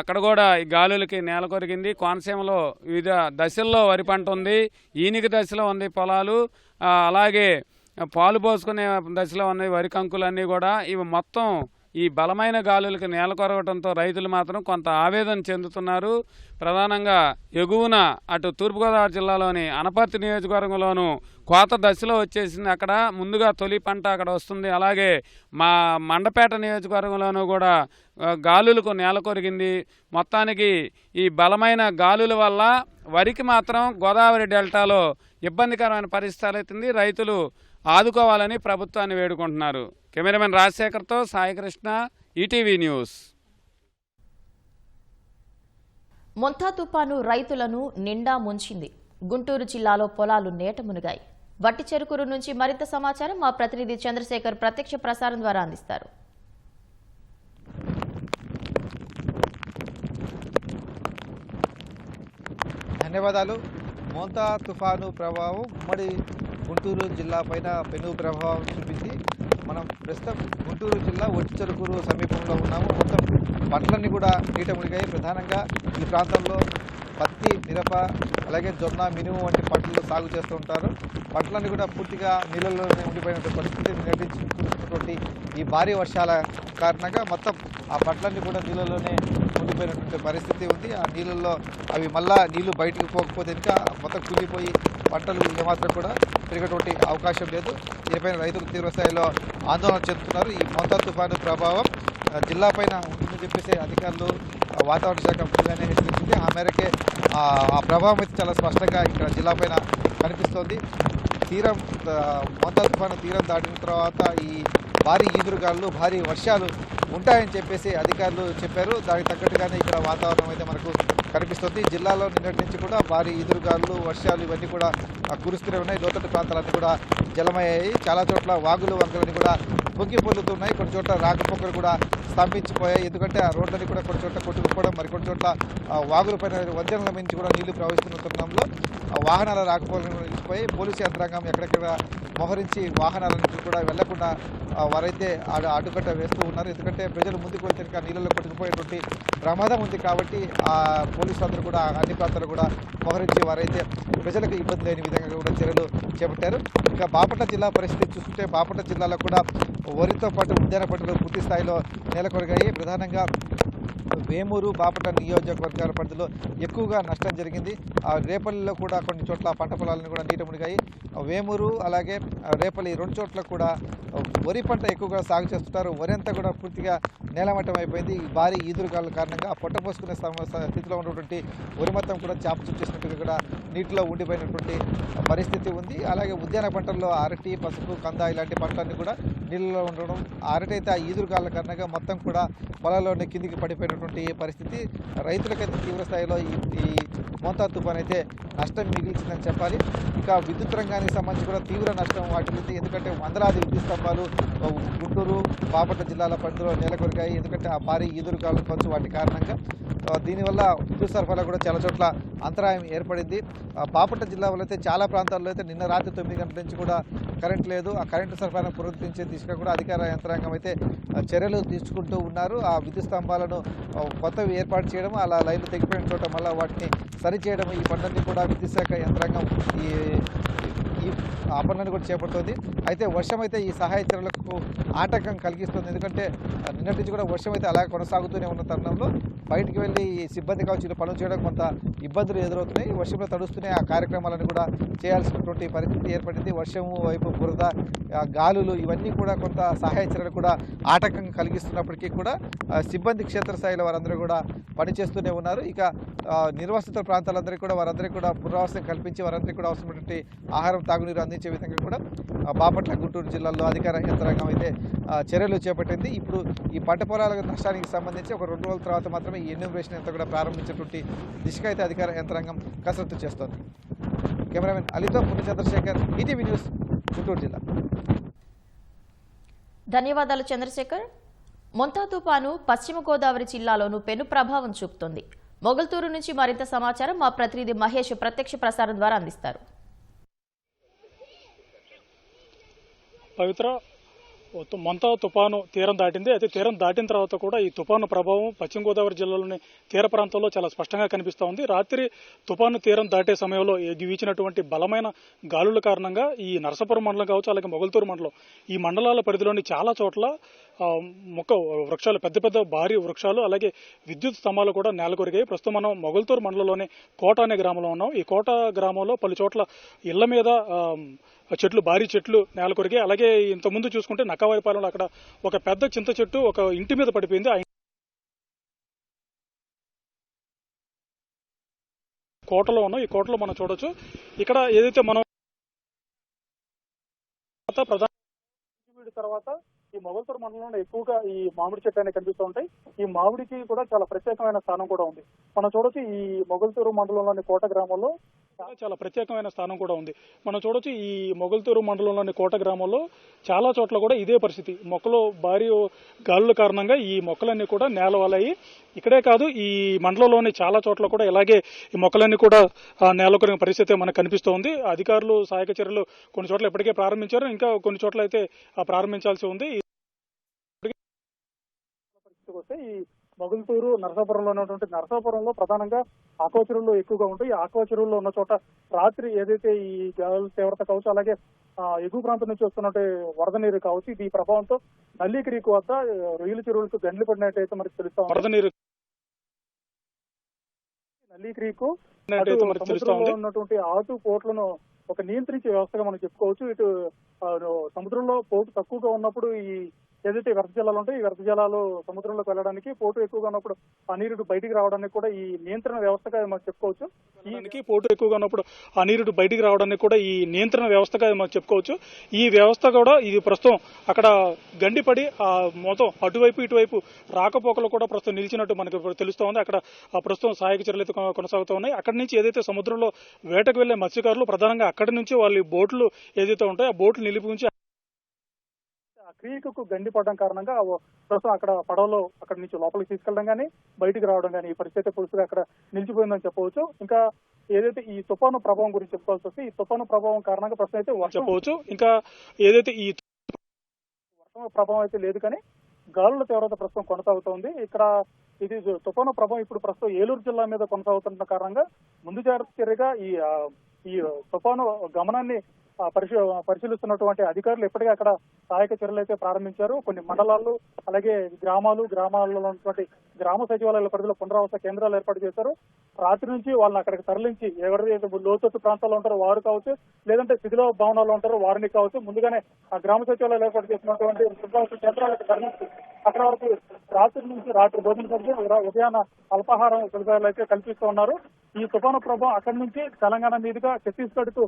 అక్కడ కూడా ఈ గాలులకి నేల కొరిగింది. కోనసీమలో వివిధ దశల్లో వరి పంట ఉంది. ఈనిక దశలో ఉంది పొలాలు, అలాగే పాలు పోసుకునే దశలో ఉన్నాయి వరి కంకులన్నీ కూడా. ఇవి మొత్తం ఈ బలమైన గాలులకి నేల కొరగటంతో రైతులు మాత్రం కొంత ఆవేదన చెందుతున్నారు. ప్రధానంగా ఎగువన అటు తూర్పుగోదావరి జిల్లాలోని అనపర్తి నియోజకవర్గంలోనూ కోత దశలో వచ్చేసింది. అక్కడ ముందుగా తొలి పంట అక్కడ వస్తుంది. అలాగే మా మండపేట నియోజకవర్గంలోనూ కూడా గాలులకు నేల కొరిగింది. మొత్తానికి ఈ బలమైన గాలుల వల్ల వరికి మాత్రం గోదావరి డెల్టాలో ఇబ్బందికరమైన పరిస్థితి అవుతుంది. రైతులు ఆదుకోవాలని ప్రభుత్వాన్ని వేడుకుంటున్నారు. కెమెరామెన్ రాజశేఖర్తో సాయికృష్ణ, ఈటీవీ న్యూస్. మొంతా తుపాను రైతులను నిండా ముంచింది. గుంటూరు జిల్లాలో పొలాలు నేట మునిగాయి. వట్టి చెరుకూరు నుంచి మరింత సమాచారం మా ప్రతినిధి చంద్రశేఖర్ ప్రత్యక్ష ప్రసారం ద్వారా అందిస్తారు. ధన్యవాదాలు. మోంతా తుఫాను ప్రభావం ఉమ్మడి గుంటూరు జిల్లా పైన పెను ప్రభావం చూపింది. మనం ప్రస్తుతం గుంటూరు జిల్లా వట్టి చెరుకూరు సమీపంలో ఉన్నాము. మొత్తం పంటలన్నీ కూడా నీట మునిగాయి. ప్రధానంగా ఈ ప్రాంతంలో పత్తి, మిరప, అలాగే జొన్న, మినుము వంటి పంటలు సాగు చేస్తూ ఉంటారు. పంటలన్నీ కూడా పూర్తిగా నీళ్ళలోనే ఉండిపోయినటువంటి పరిస్థితి. నిన్నటి ఈ భారీ వర్షాల కారణంగా మొత్తం ఆ పంటలన్నీ కూడా నీళ్ళలోనే ఉండిపోయినటువంటి పరిస్థితి ఉంది. ఆ నీళ్ళల్లో అవి మళ్ళా నీళ్లు బయటకు పోకపోతే ఇంకా మొత్తం కూలిపోయి పంటలు ఏమాత్రం కూడా పెరిగేటువంటి అవకాశం లేదు. దీనిపైన రైతులు తీవ్రస్థాయిలో ఆందోళన చెందుతున్నారు. ఈ మోంతా తుఫాను ప్రభావం జిల్లా పైన ఉంటుందని చెప్పేసి అధికారులు, వాతావరణ శాఖ ముందుగానే హెచ్చరించింది. ఆ మేరకే ఆ ప్రభావం అయితే చాలా స్పష్టంగా ఇక్కడ జిల్లా పైన కనిపిస్తోంది. మోంతా తుఫాను తీరం దాటిన తర్వాత ఈ భారీ ఈదురుగాలు, భారీ వర్షాలు ఉంటాయని చెప్పేసి అధికారులు చెప్పారు. దానికి తగ్గట్టుగానే ఇక్కడ వాతావరణం అయితే మనకు కనిపిస్తుంది. జిల్లాలో నిన్నటి నుంచి కూడా భారీ ఈదురుగాలు, వర్షాలు ఇవన్నీ కూడా కురుస్తూనే ఉన్నాయి. లోతట్టు ప్రాంతాలన్నీ కూడా జలమయ్యాయి. చాలా చోట్ల వాగులు, వంకలన్నీ కూడా పొంగి పొల్లుతున్నాయి. కొన్ని చోట్ల రాకపోకలు కూడా స్తంభించిపోయాయి. ఎందుకంటే ఆ రోడ్లని కూడా కొన్ని చోట్ల కొట్టుకుపోవడం, మరికొన్ని చోట్ల వాగుల పైన వంతెనల నుంచి కూడా నీళ్లు ప్రవహిస్తున్న తరుణంలో వాహనాల రాకపోకలు నిలిచిపోయి పోలీసు యంత్రాంగం ఎక్కడెక్కడ మోహరించి వాహనాలన్నింటినీ కూడా వెళ్లకుండా వారైతే అడ్డుకట్ట వేస్తూ ఉన్నారు. ఎందుకంటే ప్రజలు ముందుకు వచ్చి నీళ్ళలో కొట్టుకుపోయేటువంటి ప్రమాదం ఉంది కాబట్టి ఆ పోలీసులందరూ కూడా అన్ని ప్రాంతాలు కూడా మోహరించి వారైతే ప్రజలకు ఇబ్బంది లేని విధంగా కూడా చర్యలు చేపట్టారు. ఇంకా బాపట్ల జిల్లా పరిస్థితి చూస్తుంటే బాపట్ల జిల్లాలో కూడా వరితో పాటు ఉద్యాన పంటలు పూర్తి స్థాయిలో నెలకొరిగాయి. ప్రధానంగా వేమూరు బాపట్ల నియోజకవర్గాల పరిధిలో ఎక్కువగా నష్టం జరిగింది. రేపల్లిలో కూడా కొన్ని చోట్ల పంట పొలాలను కూడా నీట మునిగాయి. వేమూరు అలాగే రేపల్లి 2 చోట్ల కూడా వరి పంట ఎక్కువగా సాగు చేస్తుంటారు. వరి అంతా కూడా పూర్తిగా నేలమట్టం అయిపోయింది. ఈ భారీ ఈదురుగాల కారణంగా పొట్ట పోసుకునే స్థితిలో ఉన్నటువంటి వరి మొత్తం కూడా చేసినట్టుగా కూడా నీటిలో ఉండిపోయినటువంటి పరిస్థితి ఉంది. అలాగే ఉద్యాన పంటల్లో అరటి, పసుపు, కంద ఇలాంటి పంటలన్నీ కూడా నీళ్ళలో ఉండడం, అరటి అయితే ఆ ఈదురుగాల కారణంగా మొత్తం కూడా పొలాల్లోనే కిందికి పడిపోయినటువంటి పరిస్థితి. రైతులకైతే తీవ్ర స్థాయిలో ఈ మోంతా తుఫాన్ అయితే నష్టం మిగిల్చిందని చెప్పాలి. ఇంకా విద్యుత్ రంగానికి సంబంధించి కూడా తీవ్ర నష్టం వాటిల్లింది. ఎందుకంటే వందలాది విద్యుత్ స్తంభాలు గుంటూరు, బాపట్ల జిల్లాల పరిధిలో నెలకొరిగాయి. ఎందుకంటే ఆ భారీ ఈదురుగాలు కావచ్చు వాటి కారణంగా దీనివల్ల విద్యుత్ సరఫరా కూడా చాలా చోట్ల అంతరాయం ఏర్పడింది. బాపట్ల జిల్లా వల్ల అయితే చాలా ప్రాంతాల్లో అయితే నిన్న రాత్రి 9 గంటల నుంచి కూడా కరెంట్ లేదు. ఆ కరెంటు సరఫరాను పునరుద్ధరించే దిశగా కూడా అధికార యంత్రాంగం అయితే చర్యలు తీసుకుంటూ ఉన్నారు. ఆ విద్యుత్ స్తంభాలను కొత్తవి ఏర్పాటు చేయడం, అలా లైన్లు తెగిపోయిన చోట మళ్ళీ వాటిని సరిచేయడం, ఈ పనులన్నీ కూడా విద్యుత్ శాఖ యంత్రాంగం ఈ పనులను కూడా చేపడుతోంది. అయితే వర్షం అయితే ఈ సహాయ చర్యలకు ఆటంకం కలిగిస్తుంది. ఎందుకంటే నిన్నటి నుంచి కూడా వర్షం అయితే అలా కొనసాగుతూనే ఉన్న తరుణంలో బయటికి వెళ్ళి సిబ్బంది కావచ్చు పనులు చేయడం కొంత ఇబ్బందులు ఎదురవుతున్నాయి. వర్షంలో తడుస్తూనే ఆ కార్యక్రమాలను కూడా చేయాల్సినటువంటి పరిస్థితి ఏర్పడింది. వర్షం వైపు బురద, గాలులు ఇవన్నీ కూడా కొంత సహాయ చర్యలు కూడా ఆటంకం కలిగిస్తున్నప్పటికీ కూడా సిబ్బంది క్షేత్రస్థాయిలో వారందరూ కూడా పనిచేస్తూనే ఉన్నారు. ఇక నిర్వాసిత ప్రాంతాలందరికీ కూడా వారందరికీ కూడా పునరావాసం కల్పించి వారందరికీ కూడా అవసరమైనటువంటి ఆహారం, తాగునీరు అందించే విధంగా కూడా బాపట్ల, గుంటూరు జిల్లాల్లో అధికార యంత్రాంగం అయితే చర్యలు చేపట్టింది. ఇప్పుడు ఈ పంట పొలాల నష్టానికి సంబంధించి ఒక 2 రోజుల తర్వాత మాత్రమే ఈ ఎన్యూమరేషన్ అంతా కూడా ప్రారంభించేటువంటి దిశగా అయితే అధికార యంత్రాంగం కసరత్తు చేస్తోంది. కెమెరామెన్ అలీతో పుణ్య చంద్రశేఖర్, ఈటీవీ న్యూస్, గుంటూరు జిల్లా. ధన్యవాదాలు చంద్రశేఖర్. మొంతా తుపాను పశ్చిమ గోదావరి జిల్లాలోనూ పెను ప్రభావం చూపుతోంది. మొగల్తూరు నుంచి మరింత సమాచారం మా ప్రతినిధి మహేష్ ప్రత్యక్ష ప్రసారం ద్వారా అందిస్తారు. పవిత్ర, మొంతా తుపాను తీరం దాటింది. అయితే తీరం దాటిన తర్వాత కూడా ఈ తుపాను ప్రభావం పశ్చిమ గోదావరి జిల్లాలోని తీర ప్రాంతాల్లో చాలా స్పష్టంగా కనిపిస్తూ ఉంది. రాత్రి తుపాను తీరం దాటే సమయంలో వీచినటువంటి బలమైన గాలుల కారణంగా ఈ నరసాపురం మండలం కావచ్చు, అలాగే మొగల్తూరు మండలం, ఈ మండలాల పరిధిలోని చాలా చోట్ల వృక్షాలు, పెద్ద పెద్ద భారీ వృక్షాలు, అలాగే విద్యుత్ స్తంభాలు కూడా నేలకొరిగాయి. ప్రస్తుతం మనం మొగల్తూరు మండలంలోని కోట అనే గ్రామంలో ఉన్నాం. ఈ కోట గ్రామంలో పలు చోట్ల ఇళ్ల మీద చెట్లు, భారీ చెట్లు నేలకొరిగాయి. అలాగే ఇంతకుముందు చూసుకుంటే నక్కవారిపాలెంలో అక్కడ ఒక పెద్ద చింత చెట్టు ఒక ఇంటి మీద పడిపోయింది. కోటలో ఉన్నాం. ఈ కోటలో మనం చూడొచ్చు. ఇక్కడ ఏదైతే మనం ప్రధాన తర్వాత ఈ మొగల్తూరు మండలంలో ఎక్కువగా ఈ మామిడి చెట్లు అనేవి కనిపిస్తూ ఉంటాయి. ఈ మామిడికి కూడా చాలా ప్రత్యేకమైన స్థానం కూడా ఉంది. మనం చూడొచ్చు ఈ మొగల్తూరు మండలంలోని కోట గ్రామంలో చాలా ప్రత్యేకమైన స్థానం కూడా ఉంది. మనం చూడొచ్చు ఈ మొగల్తూరు మండలంలోని కోట గ్రామంలో చాలా చోట్ల కూడా ఇదే పరిస్థితి. మొక్కలు భారీ గాలుల కారణంగా ఈ మొక్కలన్నీ కూడా నేలవలయ్యి, ఇక్కడే కాదు ఈ మండలంలోని చాలా చోట్ల కూడా ఇలాగే ఈ మొక్కలన్నీ కూడా నేలకొరిన పరిస్థితి మనకు కనిపిస్తోంది. అధికారులు సహాయక చర్యలు కొన్ని చోట్ల ఇప్పటికే ప్రారంభించారు, ఇంకా కొన్ని చోట్ల అయితే ప్రారంభించాల్సి ఉంది. వస్తే ఈ మొగల్తూరు, నరసాపురంలో ఉన్నటువంటి నరసాపురంలో ప్రధానంగా ఆక్వా చెరువులు ఎక్కువగా ఉంటాయి. ఈ ఆక్వా చెరువుల్లో ఉన్న చోట రాత్రి ఏదైతే ఈ గాలుల తీవ్రత కావచ్చు, అలాగే ఎగువ ప్రాంతం నుంచి వస్తున్నట్టు వరద నీరు కావచ్చు, ఇది ప్రభావంతో నల్లి క్రీక్ వద్ద రొయ్యల చెరువులకు గండ్లు పడినట్టయితే మనకు తెలుస్తా వరద నీరు నల్లి క్రీకు సముద్రంలో ఉన్నటువంటి ఆటు పోట్లను ఒక నియంత్రించే వ్యవస్థగా మనం చెప్పుకోవచ్చు. ఇటు సముద్రంలో పోటు తక్కువగా ఉన్నప్పుడు ఈ ఏదైతే వ్యర్థ జలాలు ఉంటాయి, ఈ వ్యర్థ జలాలు సముద్రంలోకి వెళ్ళడానికి, పోటు ఎక్కువగా ఉన్నప్పుడు ఆ నీరు బయటికి రావడానికి కూడా ఈ నియంత్రణ వ్యవస్థగా మనం చెప్పుకోవచ్చు. ఈ పోటు ఎక్కువగా ఉన్నప్పుడు ఆ నీరు బయటికి రావడానికి కూడా ఈ నియంత్రణ వ్యవస్థగా మనం చెప్పుకోవచ్చు. ఈ వ్యవస్థ కూడా ఇది ప్రస్తుతం అక్కడ గండిపడి మొత్తం అటువైపు ఇటువైపు రాకపోకలు కూడా ప్రస్తుతం నిలిచినట్టు మనకు తెలుస్తూ ఉంది. అక్కడ ప్రస్తుతం సహాయక చర్యలు అయితే కొనసాగుతూ ఉన్నాయి. అక్కడి నుంచి ఏదైతే సముద్రంలో వేటకు వెళ్లే మత్స్యకారులు ప్రధానంగా అక్కడి నుంచి వాళ్ళ బోట్లు ఏదైతే ఉంటాయో ఆ బోట్లు నిలిపి ఉంచి క్రీకు గండి పడడం కారణంగా ప్రస్తుతం అక్కడ పడవలో అక్కడి నుంచి లోపలికి తీసుకెళ్లడం కానీ బయటికి రావడం కానీ ఈ పరిస్థితి పూర్తిగా అక్కడ నిలిచిపోయిందని చెప్పవచ్చు. ఇంకా ఏదైతే ఈ తుఫాను ప్రభావం గురించి చెప్పుకోవాల్సి వస్తే ఈ తుఫాను ప్రభావం కారణంగా ప్రస్తుతం అయితే చెప్పవచ్చు. ఇంకా ఏదైతే ఈ వర్షం ప్రభావం అయితే లేదు, కానీ గాలుల తీవ్రత ప్రస్తుతం కొనసాగుతోంది. ఇక్కడ ఇది తుఫాను ప్రభావం ఇప్పుడు ప్రస్తుతం ఏలూరు జిల్లా మీద కొనసాగుతున్న కారణంగా ముందు జాగ్రత్త చర్యగా ఈ తుఫాను గమనాన్ని పరిశీలిస్తున్నటువంటి అధికారులు ఇప్పటికే అక్కడ సహాయక చర్యలు అయితే ప్రారంభించారు. కొన్ని మండలాలు అలాగే గ్రామాలలో ఉన్నటువంటి గ్రామ సచివాలయాల పరిధిలో పునరావాస కేంద్రాలు ఏర్పాటు చేశారు. రాత్రి నుంచి వాళ్ళని అక్కడికి తరలించి ఎవరైతే లోతట్టు ప్రాంతాల్లో ఉంటారో వారు కావచ్చు, లేదంటే శిథిల భవనాల్లో ఉంటారో వారిని కావచ్చు, ముందుగానే ఆ గ్రామ సచివాలయాలు ఏర్పాటు చేసినటువంటి పునరావాస కేంద్రాలకు తరలించి అక్కడ వరకు రాత్రి భోజన సభ్యులు ఉదయాన అల్పాహారం సదుపాయాలు అయితే కల్పిస్తూ ఉన్నారు. ఈ తుఫాను ప్రభావం అక్కడి నుంచి తెలంగాణ మీదుగా ఛత్తీస్గఢ్ కు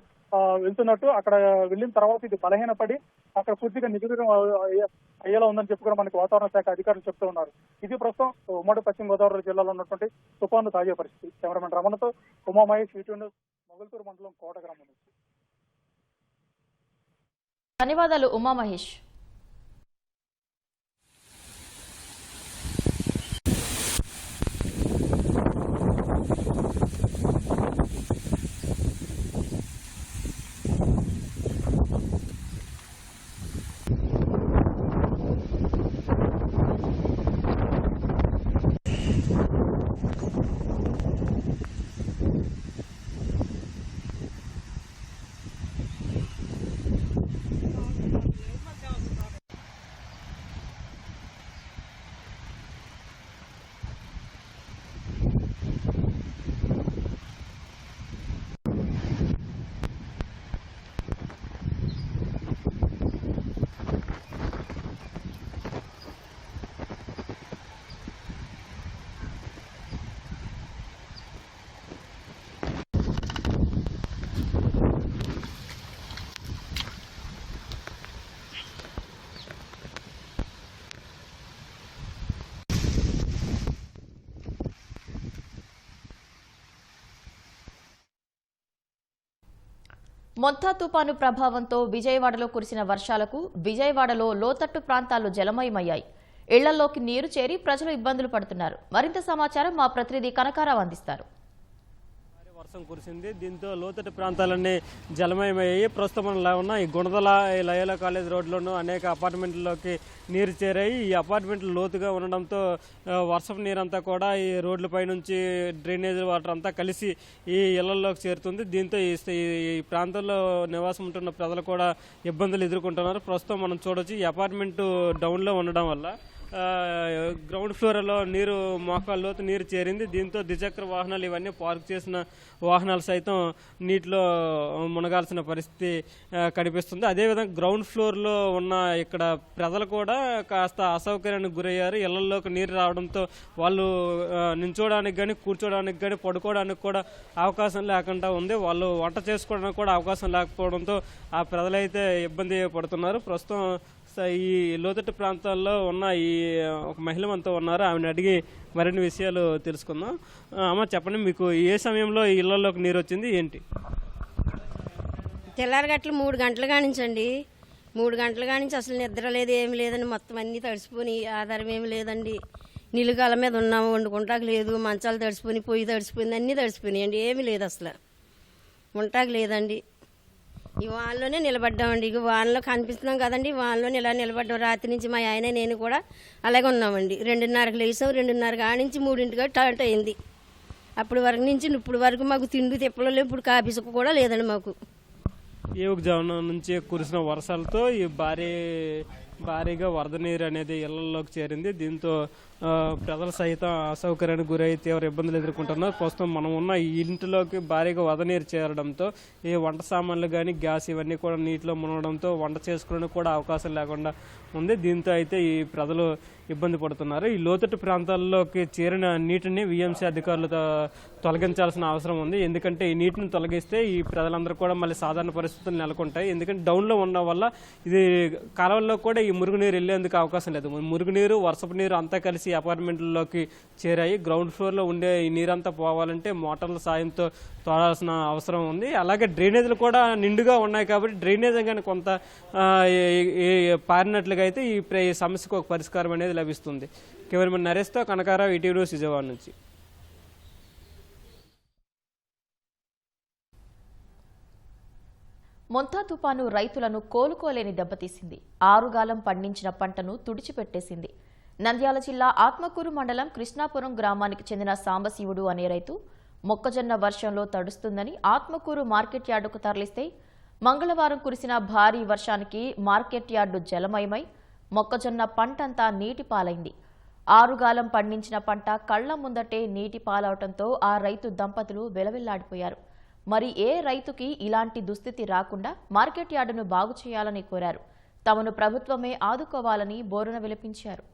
వెళ్తున్నట్టు, అక్కడ వెళ్ళిన తర్వాత ఇది బలహీనపడి అక్కడ పూర్తిగా నిజం అయ్యేలా ఉందని చెప్పి కూడా మనకి వాతావరణ శాఖ అధికారులు చెప్తూ ఉన్నారు. ఇది ప్రస్తుతం ఉమ్మడి పశ్చిమ గోదావరి జిల్లాలో ఉన్నటువంటి తుఫాను తాజా పరిస్థితి. కెమెరామెన్ రమణతో ఉమామహేష్, ఈటీవీ న్యూస్, మొగల్తూరు మండలం కోట గ్రామం నుంచి. ధన్యవాదాలు ఉమామహేష్. మొంతా తుపాను ప్రభావంతో విజయవాడలో కురిసిన వర్షాలకు విజయవాడలో లోతట్టు ప్రాంతాలు జలమయమయ్యాయి. ఇళ్లలోకి నీరు చేరి ప్రజలు ఇబ్బందులు పడుతున్నారు. మరింత సమాచారం మా ప్రతినిధి కనకారావు అందిస్తారు. వర్షం కురిసింది. దీంతో లోతట్టు ప్రాంతాలన్నీ జలమయమయ్యాయి. ప్రస్తుతం ఉన్న ఈ గుణదల లయోలా కాలేజ్ రోడ్లోనూ అనేక అపార్ట్మెంట్లలోకి నీరు చేరాయి. ఈ అపార్ట్మెంట్లు లోతుగా ఉండడంతో వర్షపు నీరంతా కూడా ఈ రోడ్లపై నుంచి డ్రైనేజ్ వాటర్ అంతా కలిసి ఈ ఇళ్లలోకి చేరుతుంది. దీంతో ఈ ప్రాంతంలో నివాసం ఉంటున్న ప్రజలు కూడా ఇబ్బందులు ఎదుర్కొంటున్నారు. ప్రస్తుతం మనం చూడొచ్చు, ఈ అపార్ట్మెంట్ డౌన్లో ఉండడం వల్ల గ్రౌండ్ ఫ్లోర్లో నీరు మోకాళ్ళలోతు నీరు చేరింది. దీంతో ద్విచక్ర వాహనాలు ఇవన్నీ పార్క్ చేసిన వాహనాలు సైతం నీటిలో మునగాల్సిన పరిస్థితి కనిపిస్తుంది. అదేవిధంగా గ్రౌండ్ ఫ్లోర్లో ఉన్న ఇక్కడ ప్రజలు కూడా కాస్త అసౌకర్యానికి గురయ్యారు. ఇళ్లలోకి నీరు రావడంతో వాళ్ళు నించోడానికి కానీ కూర్చోడానికి కానీ పడుకోవడానికి కూడా అవకాశం లేకుండా ఉంది. వాళ్ళు వంట చేసుకోవడానికి కూడా అవకాశం లేకపోవడంతో ఆ ప్రజలైతే ఇబ్బంది పడుతున్నారు. ప్రస్తుతం ఈ లోతట్టు ప్రాంతాల్లో ఉన్న ఈ ఒక మహిళ మనతో ఉన్నారు. ఆమెను అడిగి మరిన్ని విషయాలు తెలుసుకుందాం. అమ్మ, చెప్పండి, మీకు ఏ సమయంలో ఇళ్లలోకి నీరు వచ్చింది, ఏంటి? తెల్లారగట్లు 3 గంటల కానించండి. 3 గంటల కానించి అసలు నిద్ర లేదు, ఏమి లేదండి. మొత్తం అన్నీ తడిసిపోయి, ఆధారం ఏమి లేదండి. నిలుగాల మీద ఉన్నాము, వండుకుంటాకు లేదు, మంచాలు తడిసిపోయి, పొయ్యి తడిసిపోయింది, అన్నీ తడిసిపోయినాయండి. ఏమి లేదు, అసలు ఉంటాకు లేదండి. ఈ వానలోనే నిలబడ్డామండి. ఇక వానలో కనిపిస్తున్నాం కదండి, వానలో ఇలా నిలబడ్డాం. రాత్రి నుంచి మా ఆయన నేను కూడా అలాగే ఉన్నామండి. 2:30కి లేసాం. 2:30 కానించి 3ంటికి స్టార్ట్ అయింది. అప్పటి వరకు నుంచి ఇప్పుడు వరకు మాకు తిండి తిప్పలో లేవు. ఇప్పుడు కాఫీ సుక్క కూడా లేదండి మాకు. ఏవుజామున నుంచి కురిసిన వర్షాలతో ఈ భారీగా వరద నీరు అనేది ఇళ్లలోకి చేరింది. దీంతో ప్రజలు సైతం అసౌకర్యానికి గురై తీవ్ర ఇబ్బందులు ఎదుర్కొంటున్నారు. ప్రస్తుతం మనం ఉన్న ఈ ఇంటిలోకి భారీగా వరద నీరు చేరడంతో ఈ వంట సామాన్లు కానీ గ్యాస్ ఇవన్నీ కూడా నీటిలో మునగడంతో వంట చేసుకోవడానికి కూడా అవకాశం లేకుండా ఉంది. దీంతో అయితే ఈ ప్రజలు ఇబ్బంది పడుతున్నారు. ఈ లోతట్టు ప్రాంతాల్లోకి చేరిన నీటిని విఎంసీ అధికారులు తొలగించాల్సిన అవసరం ఉంది. ఎందుకంటే ఈ నీటిని తొలగిస్తే ఈ ప్రజలందరూ కూడా మళ్ళీ సాధారణ పరిస్థితులు నెలకొంటాయి. ఎందుకంటే డౌన్లో ఉండడం వల్ల ఇది కాలువల్లో కూడా ఈ మురుగునీరు వెళ్ళేందుకు అవకాశం లేదు. మురుగునీరు, వర్షపు నీరు అంతా కలిసి అపార్ట్మెంట్లలోకి చేరాయి. గ్రౌండ్ ఫ్లోర్లో ఉండే ఈ నీరంతా పోవాలంటే మోటార్ల సాయంతో తోడాల్సిన అవసరం ఉంది. అలాగే డ్రైనేజీలు కూడా నిండుగా ఉన్నాయి కాబట్టి డ్రైనేజ్ కానీ కొంత పారినట్లుగా అయితే ఈ సమస్యకు ఒక పరిష్కారం అనేది లభిస్తుంది. కెమెరామెన్ నరేష్తో కనకారావు, ఈటీవీ న్యూస్, విజయవాడ నుంచి. మొంతా తుపాను రైతులను కోలుకోలేని దెబ్బతీసింది. ఆరుగాలం పండించిన పంటను తుడిచిపెట్టేసింది. నంద్యాల జిల్లా ఆత్మకూరు మండలం కృష్ణాపురం గ్రామానికి చెందిన సాంబశివుడు అనే రైతు మొక్కజొన్న వర్షంలో తడుస్తుందని ఆత్మకూరు మార్కెట్ యార్డుకు తరలిస్తే మంగళవారం కురిసిన భారీ వర్షానికి మార్కెట్ యార్డు జలమయమై మొక్కజొన్న పంటంతా నీటి పాలైంది. ఆరుగాలం పండించిన పంట కళ్ల ముందటే నీటి పాలవటంతో ఆ రైతు దంపతులు వెలవెల్లాడిపోయారు. మరి ఏ రైతుకి ఇలాంటి దుస్థితి రాకుండా మార్కెట్ యార్డును బాగు చేయాలని కోరారు. తమను ప్రభుత్వమే ఆదుకోవాలని బోరున విలపించారు.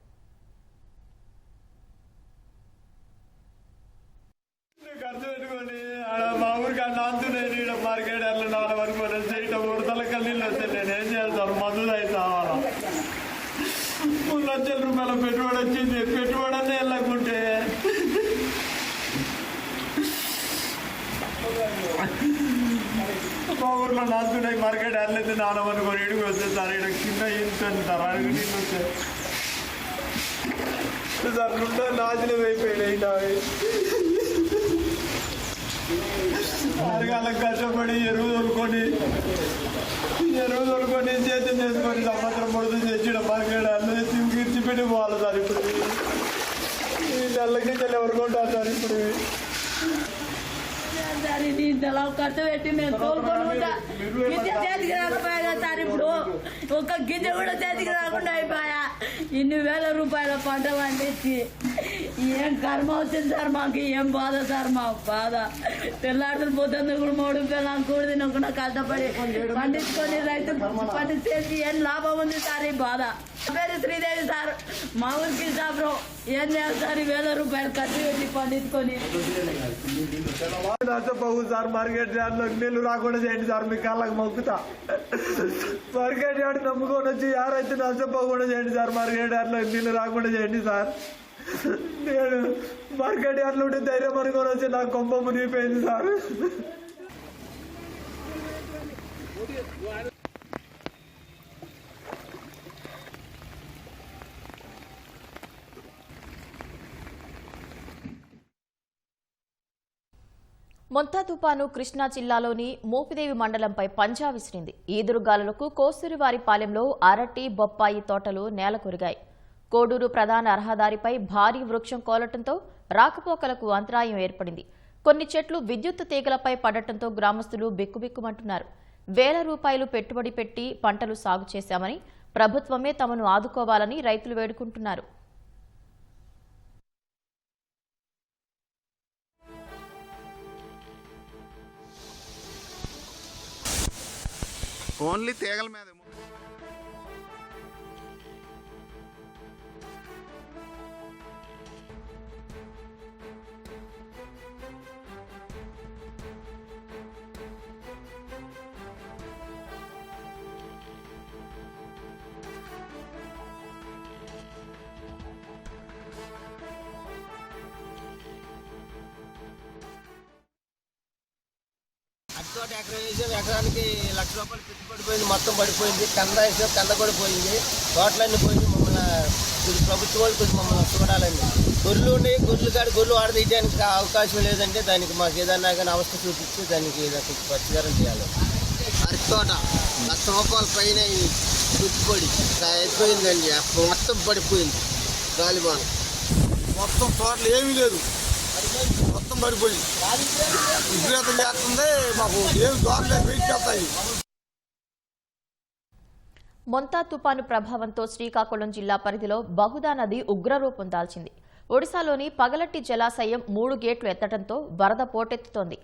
మా ఊరికి నాంతున్నాయి మార్కెట్ యార్డులో 4 వరకు చేయటం ఉడతల కన్నీళ్ళు వస్తే నేనేం చేస్తాను? మందులు అయితే కావాలా? 3 లక్షల రూపాయల పెట్టుబడి వచ్చింది. పెట్టుబడి అన్నీ వెళ్ళకుంటే మా ఊర్లో నాంతున్నాయి మార్కెట్ యార్డులు అయితే నానమనుకొని ఇడికి వస్తే సార్ ఇక్కడ కింద ఏంటంటారు అడుగు నీళ్ళు వస్తాయి సార్. నుండి నాశనం అయిపోయినాయి. ఆరుగాలకు కష్టపడి ఎరువు తోలుకొని చేతి చేసుకొని సంవత్సరం పొడుతు తెచ్చిన మార్కెట్ అన్నీ తీర్చిపెట్టి పోవాలి సార్. ఇప్పుడు ఈ నెలకి ఎవరు కొంటారు సార్? ఇప్పుడు ఖర్చు పెట్టి మేము తోలుకొని గింజ చేతికి రాకపోయా సార్. ఇప్పుడు ఒక్క గింజ కూడా చేతికి రాకుండా అయిపోయా. ఇన్ని వేల రూపాయల పంట పండించి ఏం కర్మ వచ్చింది సార్ మాకు. ఏం బాధ సార్ మాకు బాధ. తెల్లాడుతులు పోతుంది కూడా 3 పిల్లలు కూడా తినకుండా కష్టపడి పండించుకొని రైతు పండించేసి ఏం లాభం ఉంది సార్? ఈ బాధ. పేరు శ్రీదేవి సార్. మా ఊరికి సాబ్రం ఏం చేస్తారు? 1000 రూపాయలు ఖర్చు పెట్టి పండించుకొని నష్టపోవు సార్. మార్కెట్ యార్డ్లో నీళ్ళు రాకుండా చేయండి సార్. మీ కాళ్ళకి మొక్కుతా. మార్కెట్ యార్డ్ నమ్ముకొని వచ్చి ఎవరైతే నష్టపోకుండా చేయండి సార్. మార్కెట్ యార్డ్లో నీళ్ళు రాకుండా చేయండి సార్. నేను మార్కెట్ యార్డ్లో ఉంటే ధైర్యం అనుకొని వచ్చి నాకు కొంప మునిగిపోయింది సార్. మొంతా తుపాను కృష్ణా జిల్లాలోని మోపిదేవి మండలంపై పంజా విసిరింది. ఈదురుగాలులకు కోసూరివారిపాలెంలో అరటి, బొప్పాయి తోటలు నేలకొరిగాయి. కోడూరు ప్రధాన రహదారిపై భారీ వృక్షం కోలటంతో రాకపోకలకు అంతరాయం ఏర్పడింది. కొన్ని చెట్లు విద్యుత్ తీగలపై పడటంతో గ్రామస్తులు బిక్కుబిక్కుమంటున్నారు. వేల రూపాయలు పెట్టుబడి పెట్టి పంటలు సాగు చేశామని ప్రభుత్వమే తమను ఆదుకోవాలని రైతులు వేడుకుంటున్నారు. ఓన్లీ తీగల మీద తోట ఎకరం వేసాం. ఎకరానికి 1 లక్ష రూపాయలు పెట్టుబడి పోయింది. మొత్తం పడిపోయింది. కంద వేసాం. కంద కూడా పోయింది. తోటలన్నీ పోయింది. మమ్మల్ని ప్రభుత్వం వాళ్ళు కొంచెం మమ్మల్ని చూడాలండి. గొర్రెలు ఉన్నాయి. గొర్రెలు ఆడదీయడానికి అవకాశం లేదంటే దానికి మాకు ఏదన్నా కానీ అవస్థ చూపించి దానికి కొంచెం పరిష్కారం చేయాలి. అరటి తోట 1 లక్ష రూపాయల పైన పెట్టుబడి అయిపోయిందండి. మొత్తం పడిపోయింది. గాలిబాన్ మొత్తం తోటలు ఏమీ లేదు. మొత్తం పడిపోయింది. విపరీతం చేస్తుంది. మాకు ఏమి దోరలేదు. వెయిట్ చేస్తాయి. మొంతా తుపాను ప్రభావంతో శ్రీకాకుళం జిల్లా పరిధిలో బహుదా నది ఉగ్రరూపం దాల్చింది. ఒడిశాలోని పగలట్టి జలాశయం 3 గేట్లు ఎత్తడంతో వరద పోటెత్తుతోంది.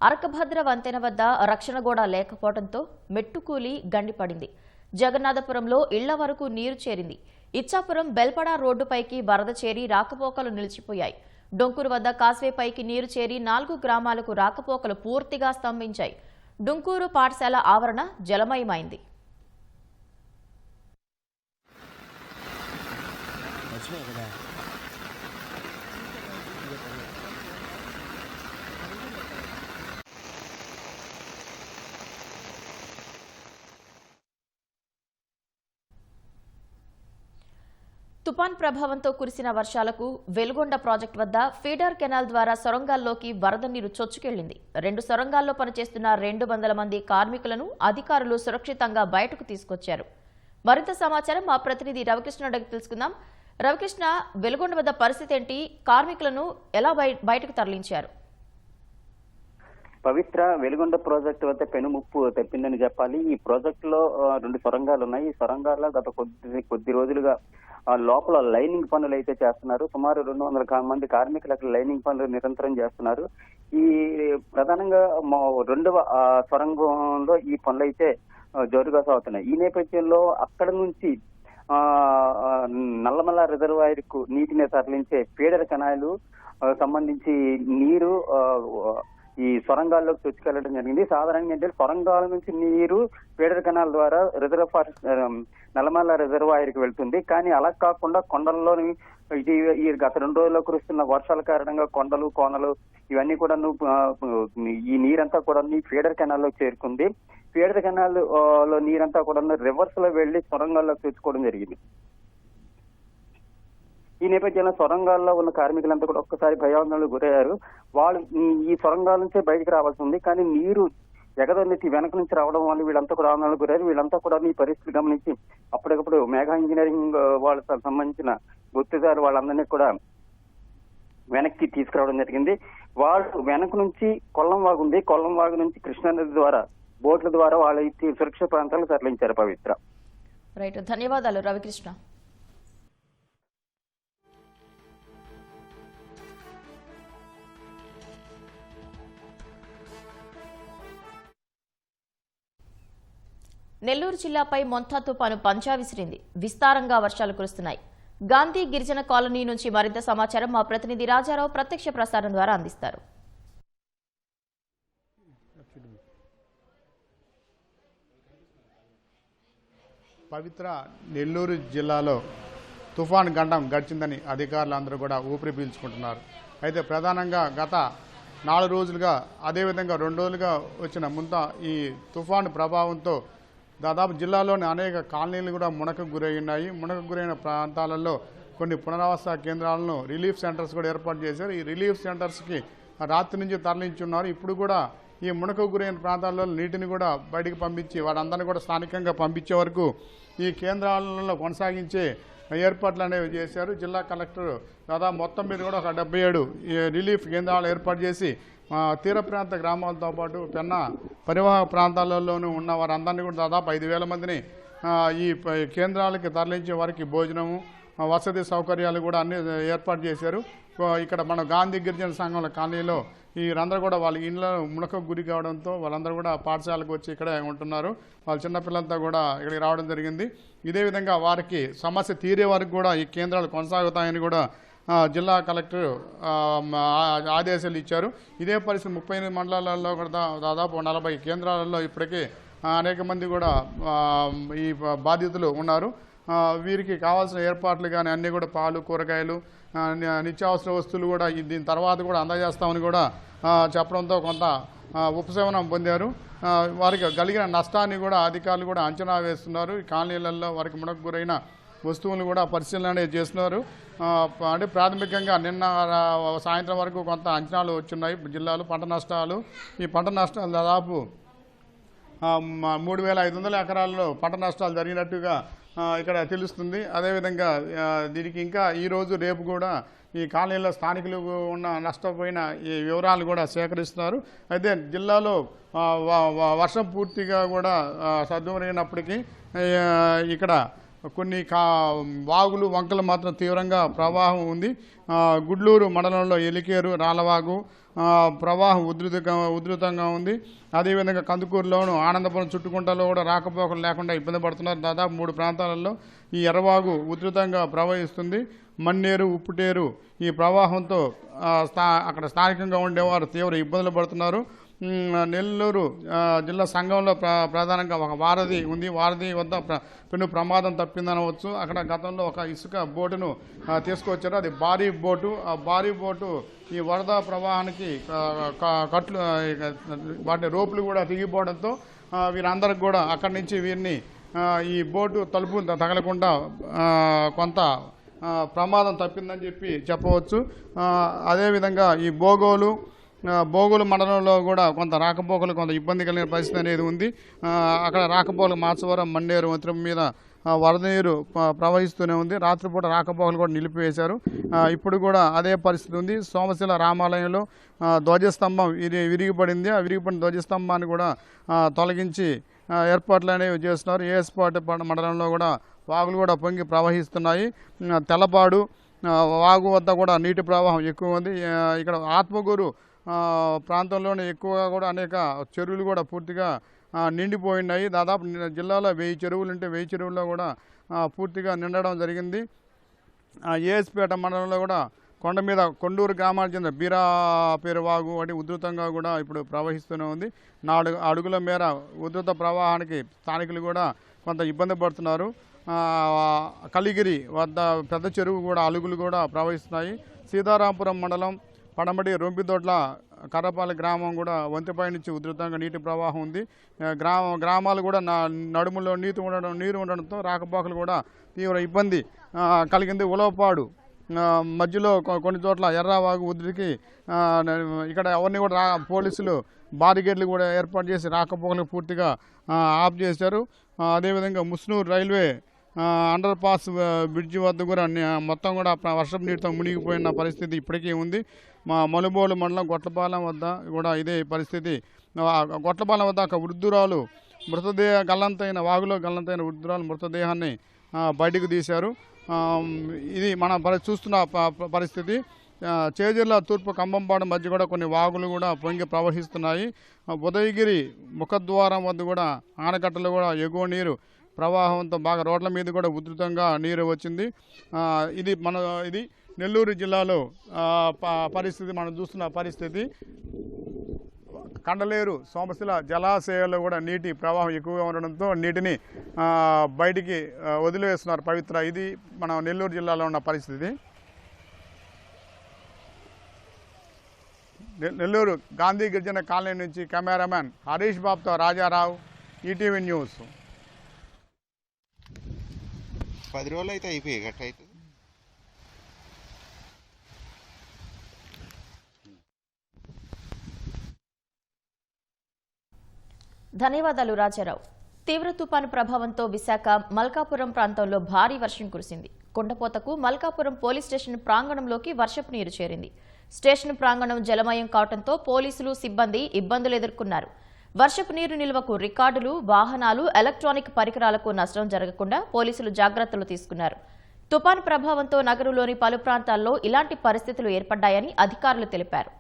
అరకభద్ర వంతెన వద్ద రక్షణ గోడ లేకపోవడంతో మెట్టుకూలి గండిపడింది. జగన్నాథపురంలో ఇళ్ల వరకు నీరు చేరింది. ఇచ్చాపురం బెల్పడా రోడ్డుపైకి వరద చేరి రాకపోకలు నిలిచిపోయాయి. డొంకూరు వద్ద కాస్వేపైకి నీరు చేరి 4 గ్రామాలకు రాకపోకలు పూర్తిగా స్తంభించాయి. డుంకూరు పాఠశాల ఆవరణ జలమయమైంది. తుపాన్ ప్రభావంతో కురిసిన వర్షాలకు వెలుగొండ ప్రాజెక్టు వద్ద ఫీడర్ కెనాల్ ద్వారా సొరంగాల్లోకి వరద నీరు చొచ్చుకెళ్లింది. 2 సొరంగాల్లో పనిచేస్తున్న 200 మంది కార్మికులను అధికారులు సురక్షితంగా బయటకు తీసుకొచ్చారు. మరింత సమాచారం మా ప్రతినిధి రవికృష్ణ అడిగి తెలుసుకుందాం. రవికృష్ణ, వెలుగొండ వద్ద పరిస్థితి ఏంటి? కార్మికులను ఎలా బయటకు తరలించారు? పవిత్ర వెలుగొండ ప్రాజెక్టు వద్ద పెనుముప్పు తెప్పిందని చెప్పాలి. ఈ ప్రాజెక్టులో 2 సొరంగాలు ఉన్నాయి. ఈ సొరంగాల్లో గత కొద్ది రోజులుగా లోపల లైనింగ్ పనులు అయితే చేస్తున్నారు. సుమారు 200 మంది కార్మికులు అక్కడ లైనింగ్ పనులు నిరంతరం చేస్తున్నారు. ఈ ప్రధానంగా 2వ సొరంగంలో ఈ పనులు అయితే జోరుగా సాగుతున్నాయి. ఈ నేపథ్యంలో అక్కడ నుంచి నల్లమల్ల రిజర్వాయర్ కు నీటిని తరలించే ఫీడర్ కెనాలు సంబంధించి నీరు ఈ సొరంగాల్లోకి చొచ్చుకెళ్లడం జరిగింది. సాధారణంగా ఏంటంటే సొరంగాల నుంచి నీరు ఫీడర్ కెనాల్ ద్వారా నల్లమల్ల రిజర్వాయర్ కి వెళ్తుంది. కానీ అలా కాకుండా కొండల్లోని ఈ గత 2 రోజుల్లో కురుస్తున్న వర్షాల కారణంగా కొండలు కోనలు ఇవన్నీ కూడా ఈ నీరంతా కూడా ఫీడర్ కెనాల్లో చేరుకుంది. ఫీడర్ కెనాల్ లో నీరంతా కూడా రివర్స్ లో వెళ్లి సొరంగాల్లోకి తెచ్చుకోవడం జరిగింది. ఈ నేపథ్యంలో సొరంగాల్లో ఉన్న కార్మికులంతా కూడా ఒక్కసారి భయాందోళనకు గురయ్యారు. వాళ్ళు ఈ సొరంగాల నుంచే బయటకు రావాల్సి ఉంది. కానీ నీరు ఎగదొన్నెత్తి వెనక నుంచి రావడం వల్ల వీళ్ళంతా కూడా ఆందోళనకు గురయ్యారు. వీళ్ళంతా కూడా ఈ పరిస్థితి గమనించి అప్పటికప్పుడు మెగా ఇంజనీరింగ్ వాళ్ళకి సంబంధించిన గుర్తుదారు వాళ్ళందరినీ కూడా వెనక్కి తీసుకురావడం జరిగింది. వాళ్ళు వెనక నుంచి కొల్లం వాగు ఉంది. కొల్లం వాగు నుంచి కృష్ణానది ద్వారా బోట్ల ద్వారా వాళ్ళ సురక్షిత ప్రాంతాలకు తరలించారు. పవిత్ర. రైట్, ధన్యవాదాలు రవికృష్ణ. నెల్లూరు జిల్లాపై మొంతా తుపాను పంజా విసిరింది. విస్తారంగా వర్షాలు కురుస్తున్నాయి. గాంధీ గిరిజన కాలనీ నుంచి మరింత సమాచారం మా ప్రతినిధి రాజారావు ప్రత్యక్ష ప్రసారం ద్వారా అందిస్తారు. పవిత్ర నెల్లూరు జిల్లాలో తుఫాన్ గండం గడిచిందని అధికారులందరూ కూడా ఊపిరి పీల్చుకుంటున్నారు. అయితే ప్రధానంగా గత 4 రోజులుగా అదేవిధంగా 2 రోజులుగా వచ్చిన ఈ తుఫాను ప్రభావంతో దాదాపు జిల్లాలోని అనేక కాలనీలు కూడా మునకకు గురయ్యాయి. మునకకు గురైన ప్రాంతాలలో కొన్ని పునరావాస కేంద్రాలను రిలీఫ్ సెంటర్స్ కూడా ఏర్పాటు చేశారు. ఈ రిలీఫ్ సెంటర్స్కి రాత్రి నుంచి తరలించున్నారు. ఇప్పుడు కూడా ఈ మునకకు గురైన ప్రాంతాల్లో నీటిని కూడా బయటికి పంపించి వారందరినీ కూడా స్థానికంగా పంపించే వరకు ఈ కేంద్రాలలో కొనసాగించే ఏర్పాట్లు అనేవి చేశారు. జిల్లా కలెక్టర్ దాదాపు మొత్తం మీద కూడా ఒక 77 రిలీఫ్ కేంద్రాలు ఏర్పాటు చేసి తీర ప్రాంత గ్రామాలతో పాటు పెన్నా పరివాహక ప్రాంతాలలోనూ ఉన్న వారందరినీ కూడా దాదాపు 5,000 మందిని ఈ కేంద్రాలకి తరలించే వారికి భోజనము వసతి సౌకర్యాలు కూడా అన్ని ఏర్పాటు చేశారు. ఇక్కడ మన గాంధీ గిరిజన సంఘంలో కాలనీలో వీరందరూ కూడా వాళ్ళ ఇంట్లో మునకకు గురి కావడంతో వాళ్ళందరూ కూడా పాఠశాలకు వచ్చి ఇక్కడే ఉంటున్నారు. వాళ్ళ చిన్నపిల్లలతో కూడా ఇక్కడికి రావడం జరిగింది. ఇదే విధంగా వారికి సమస్య తీరే వరకు కూడా ఈ కేంద్రాలు కొనసాగుతాయని కూడా జిల్లా కలెక్టర్ ఆదేశాలు ఇచ్చారు. ఇదే పరిస్థితి 38 మండలాలలో కూడా దాదాపు 40 కేంద్రాలలో ఇప్పటికీ అనేక మంది కూడా ఈ బాధితులు ఉన్నారు. వీరికి కావాల్సిన ఏర్పాట్లు కానీ అన్నీ కూడా పాలు కూరగాయలు నిత్యావసర వస్తువులు కూడా దీని తర్వాత కూడా అందజేస్తామని కూడా చెప్పడంతో కొంత ఉపశమనం పొందారు. వారికి కలిగిన నష్టాన్ని కూడా అధికారులు కూడా అంచనా వేస్తున్నారు. ఈ కాలనీలలో వారికి మునకు గురైన వస్తువులను కూడా పరిశీలన చేస్తున్నారు. అంటే ప్రాథమికంగా నిన్న సాయంత్రం వరకు కొంత అంచనాలు వచ్చున్నాయి జిల్లాలో పంట నష్టాలు. ఈ పంట నష్టాలు దాదాపు 3,500 ఎకరాల్లో పంట నష్టాలు జరిగినట్టుగా ఇక్కడ తెలుస్తుంది. అదేవిధంగా దీనికి ఇంకా ఈరోజు రేపు కూడా ఈ కాలనీలో స్థానికులు ఉన్న నష్టపోయిన ఈ వివరాలు కూడా సేకరిస్తున్నారు. అయితే జిల్లాలో వర్షం పూర్తిగా కూడా సద్దుమరిగినప్పటికీ ఇక్కడ కొన్ని వాగులు వంకలు మాత్రం తీవ్రంగా ప్రవాహం ఉంది. గుడ్లూరు మండలంలో ఎలికేరు రాళ్ళవాగు ప్రవాహం ఉధృతంగా ఉంది. అదేవిధంగా కందుకూరులోను ఆనందపురం చుట్టుకుంటలో కూడా రాకపోకలు లేకుండా ఇబ్బంది పడుతున్నారు. దాదాపు 3 ప్రాంతాలలో ఈ ఎర్రవాగు ఉధృతంగా ప్రవహిస్తుంది. మన్నేరు ఉప్పుటేరు ఈ ప్రవాహంతో అక్కడ స్థానికంగా ఉండేవారు తీవ్ర ఇబ్బందులు పడుతున్నారు. నెల్లూరు జిల్లా సంఘంలో ప్రధానంగా ఒక వారధి ఉంది. వారధి వద్ద పెను ప్రమాదం తప్పిందనవచ్చు. అక్కడ గతంలో ఒక ఇసుక బోటును తీసుకొచ్చారు. అది భారీ బోటు. ఆ భారీ బోటు ఈ వరద ప్రవాహానికి కట్లు వాటి రోపులు కూడా తెగిపోవడంతో వీరందరికి కూడా అక్కడి నుంచి వీరిని ఈ బోటు తలుపు తగలకుండా కొంత ప్రమాదం తప్పిందని చెప్పవచ్చు. అదేవిధంగా ఈ బోగోలు మండలంలో కూడా కొంత రాకపోకలు కొంత ఇబ్బంది కలిగిన పరిస్థితి అనేది ఉంది. అక్కడ రాకపోకలు మాచవరం మన్నేరు వంతెన మీద వరద నీరు ప్రవహిస్తూనే ఉంది. రాత్రిపూట రాకపోకలు కూడా నిలిపివేశారు. ఇప్పుడు కూడా అదే పరిస్థితి ఉంది. సోమశిల రామాలయంలో ధ్వజస్తంభం విరిగిపడింది. ఆ విరిగిపడిన ధ్వజస్తంభాన్ని కూడా తొలగించి ఏర్పాట్లు అనేవి చేస్తున్నారు. ఏఎస్పాటు మండలంలో కూడా వాగులు కూడా పొంగి ప్రవహిస్తున్నాయి. తెల్లపాడు వాగు వద్ద కూడా నీటి ప్రవాహం ఎక్కువ ఉంది. ఇక్కడ ఆత్మగూరు ప్రాంతంలోనే ఎక్కువగా కూడా అనేక చెరువులు కూడా పూర్తిగా నిండిపోయినాయి. దాదాపు జిల్లాలో 1000 చెరువులు ఉంటే 1000 చెరువుల్లో కూడా పూర్తిగా నిండడం జరిగింది. ఏఎస్పేట మండలంలో కూడా కొండ మీద కొండూరు గ్రామానికి చెందిన బీరాపేరు వాగు అంటే ఉధృతంగా కూడా ఇప్పుడు ప్రవహిస్తూనే ఉంది. 4 అడుగుల మేర ఉధృత ప్రవాహానికి స్థానికులు కూడా కొంత ఇబ్బంది పడుతున్నారు. కలిగిరి వద్ద పెద్ద చెరువు కూడా అలుగులు కూడా ప్రవహిస్తున్నాయి. సీతారాంపురం మండలం పడమటి రొంపిదొడ్ల కర్రపాలె గ్రామం కూడా వంతెపై నుంచి ఉధృతంగా నీటి ప్రవాహం ఉంది. గ్రామాలు కూడా నడుములో నీరు ఉండడంతో రాకపోకలు కూడా తీవ్ర ఇబ్బంది కలిగింది. ఉలవపాడు మధ్యలో కొన్ని చోట్ల ఎర్రవాగు ఉధృతికి ఇక్కడ ఎవరిని కూడా పోలీసులు బారిగేట్లు కూడా ఏర్పాటు చేసి రాకపోకలకు పూర్తిగా ఆఫ్ చేశారు. అదేవిధంగా Musunuru railway under pass bridge వద్ద కూడా మొత్తం కూడా వర్షపు నీటితో మునిగిపోయిన పరిస్థితి ఇప్పటికీ ఉంది. మనుబోలు మండలం గొట్లపాలెం వద్ద కూడా ఇదే పరిస్థితి. గొట్లపాలెం వద్ద ఒక వృద్ధురాలు గల్లంతైన వాగులో గల్లంతైన వృద్ధురాలు మృతదేహాన్ని బయటకు తీశారు. ఇది మనం చూస్తున్న పరిస్థితి. చేజర్ల తూర్పు కంబంపాడు మధ్య కూడా కొన్ని వాగులు కూడా పొంగి ప్రవహిస్తున్నాయి. ఉదయగిరి ముఖద్వారం వద్ద కూడా ఆనకట్టలు కూడా ఎగువ నీరు ప్రవాహంతో బాగా రోడ్ల మీద కూడా ఉధృతంగా నీరు వచ్చింది. ఇది నెల్లూరు జిల్లాలో పరిస్థితి మనం చూస్తున్న పరిస్థితి. కండలేరు సోమశిల జలాశయాల్లో కూడా నీటి ప్రవాహం ఎక్కువగా ఉండడంతో నీటిని బయటికి వదిలివేస్తున్నారు పవిత్ర. ఇది మన నెల్లూరు జిల్లాలో ఉన్న పరిస్థితి. నెల్లూరు గాంధీ గిరిజన కాలనీ నుంచి కెమెరామ్యాన్ హరీష్ బాబుతో రాజారావు, ఈటీవీ న్యూస్. 10 రోజులు అయితే అయిపోయాయి గట్ట అయితే. ధన్యవాదాలు రాజారావు. తీవ్ర తుపాను ప్రభావంతో విశాఖ మల్కాపురం ప్రాంతంలో భారీ వర్షం కురిసింది. కుండపోతకు మల్కాపురం పోలీస్ స్టేషన్ ప్రాంగణంలోకి వర్షపు నీరు చేరింది. స్టేషన్ ప్రాంగణం జలమయం కావడంతో పోలీసులు సిబ్బంది ఇబ్బందులు ఎదుర్కొన్నారు. వర్షపు నీరు నిల్వకు రికార్డులు, వాహనాలు, ఎలక్ట్రానిక్ పరికరాలకు నష్టం జరగకుండా పోలీసులు జాగ్రత్తలు తీసుకున్నారు. తుపాను ప్రభావంతో నగరంలోని పలు ప్రాంతాల్లో ఇలాంటి పరిస్థితులు ఏర్పడ్డాయని అధికారులు తెలిపారు.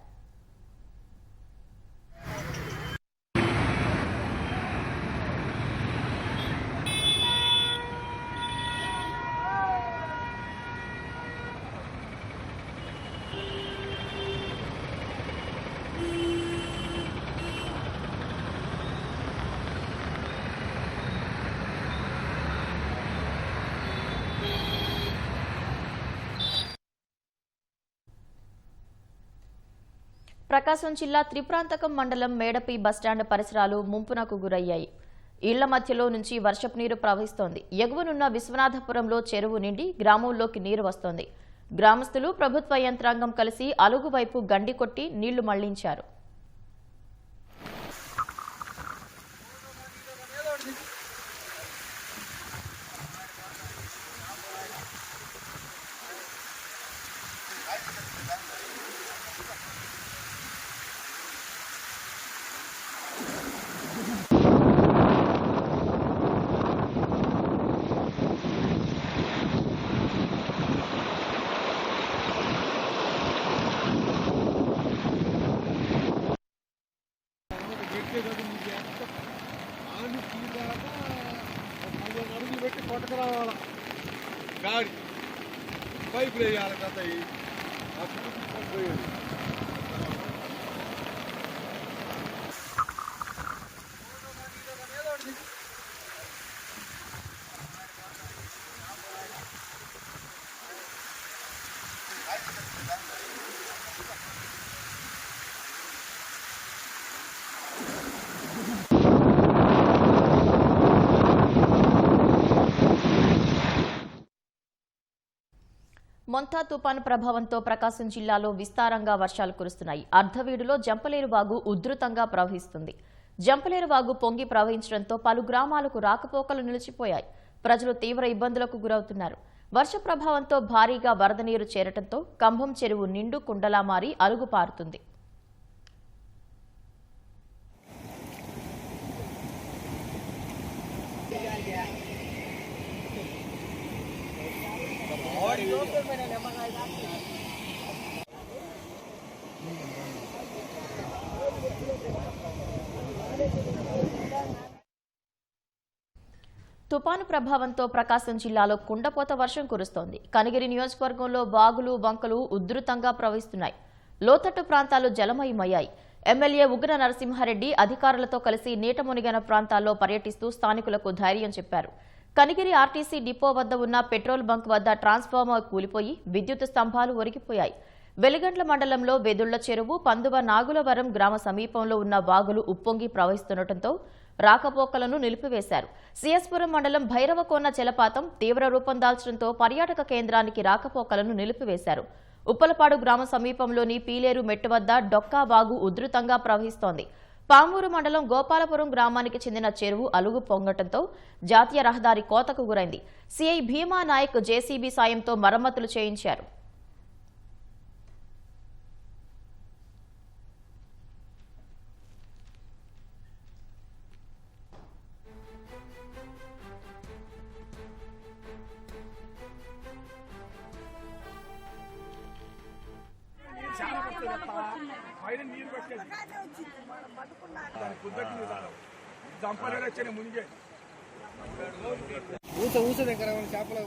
ప్రకాశం జిల్లా త్రిప్రాంతకం మండలం మేడపి బస్టాండ్ పరిసరాలు ముంపునకు గురయ్యాయి. ఇళ్ల మధ్యలో నుంచి వర్షపు నీరు ప్రవహిస్తోంది. ఎగువనున్న విశ్వనాథపురంలో చెరువు నిండి గ్రామంలోకి నీరు వస్తోంది. గ్రామస్తులు, ప్రభుత్వ యంత్రాంగం కలిసి అలుగు వైపు గండి కొట్టి నీళ్లు మళ్లించారు. గాడి పైపులు వేయాలి కదా. మొంతా తుపాను ప్రభావంతో ప్రకాశం జిల్లాలో విస్తారంగా వర్షాలు కురుస్తున్నాయి. అర్ధవీడులో జంపలేరు వాగు ఉధృతంగా ప్రవహిస్తుంది. జంపలేరు వాగు పొంగి ప్రవహించడంతో పలు గ్రామాలకు రాకపోకలు నిలిచిపోయాయి. ప్రజలు తీవ్ర ఇబ్బందులకు గురవుతున్నారు. వర్ష ప్రభావంతో భారీగా వరద నీరు చేరటంతో కంభం చెరువు నిండు కుండలా మారి అలుగుపారుతుంది. తుపాను ప్రభావంతో ప్రకాశం జిల్లాలో కుండపోత వర్షం కురుస్తోంది. కనిగిరి నియోజకవర్గంలో వాగులు వంకలు ఉధృతంగా ప్రవహిస్తున్నాయి. లోతట్టు ప్రాంతాలు జలమయమయ్యాయి. ఎమ్మెల్యే ఉగ్ర నరసింహారెడ్డి అధికారులతో కలిసి నీట మునిగిన ప్రాంతాల్లో పర్యటిస్తూ స్థానికులకు ధైర్యం చెప్పారు. కనిగిరి ఆర్టీసీ డిపో వద్ద ఉన్న పెట్రోల్ బంక్ వద్ద ట్రాన్స్ఫార్మర్ కూలిపోయి విద్యుత్ స్తంభాలు ఒరిగిపోయాయి. వెలిగండ్ల మండలంలో వెదుళ్ల చెరువు, పందువ నాగులవరం గ్రామ సమీపంలో ఉన్న వాగులు ఉప్పొంగి ప్రవహిస్తుండటంతో రాకపోకలను నిలిపివేశారు. సిఎస్పురం మండలం భైరవకోన జలపాతం తీవ్ర రూపం దాల్చడంతో పర్యాటక కేంద్రానికి రాకపోకలను నిలిపివేశారు. ఉప్పలపాడు గ్రామ సమీపంలోని పీలేరు మెట్టు వద్ద డొక్కా వాగు ఉధృతంగా ప్రవహిస్తోంది. పామూరు మండలం గోపాలపురం గ్రామానికి చెందిన చెరువు అలుగు పొంగటంతో జాతీయ రహదారి కోతకు గురైంది. సిఐ భీమా నాయక్ జేసీబీ సాయంతో మరమ్మతులు చేయించారు. చేపల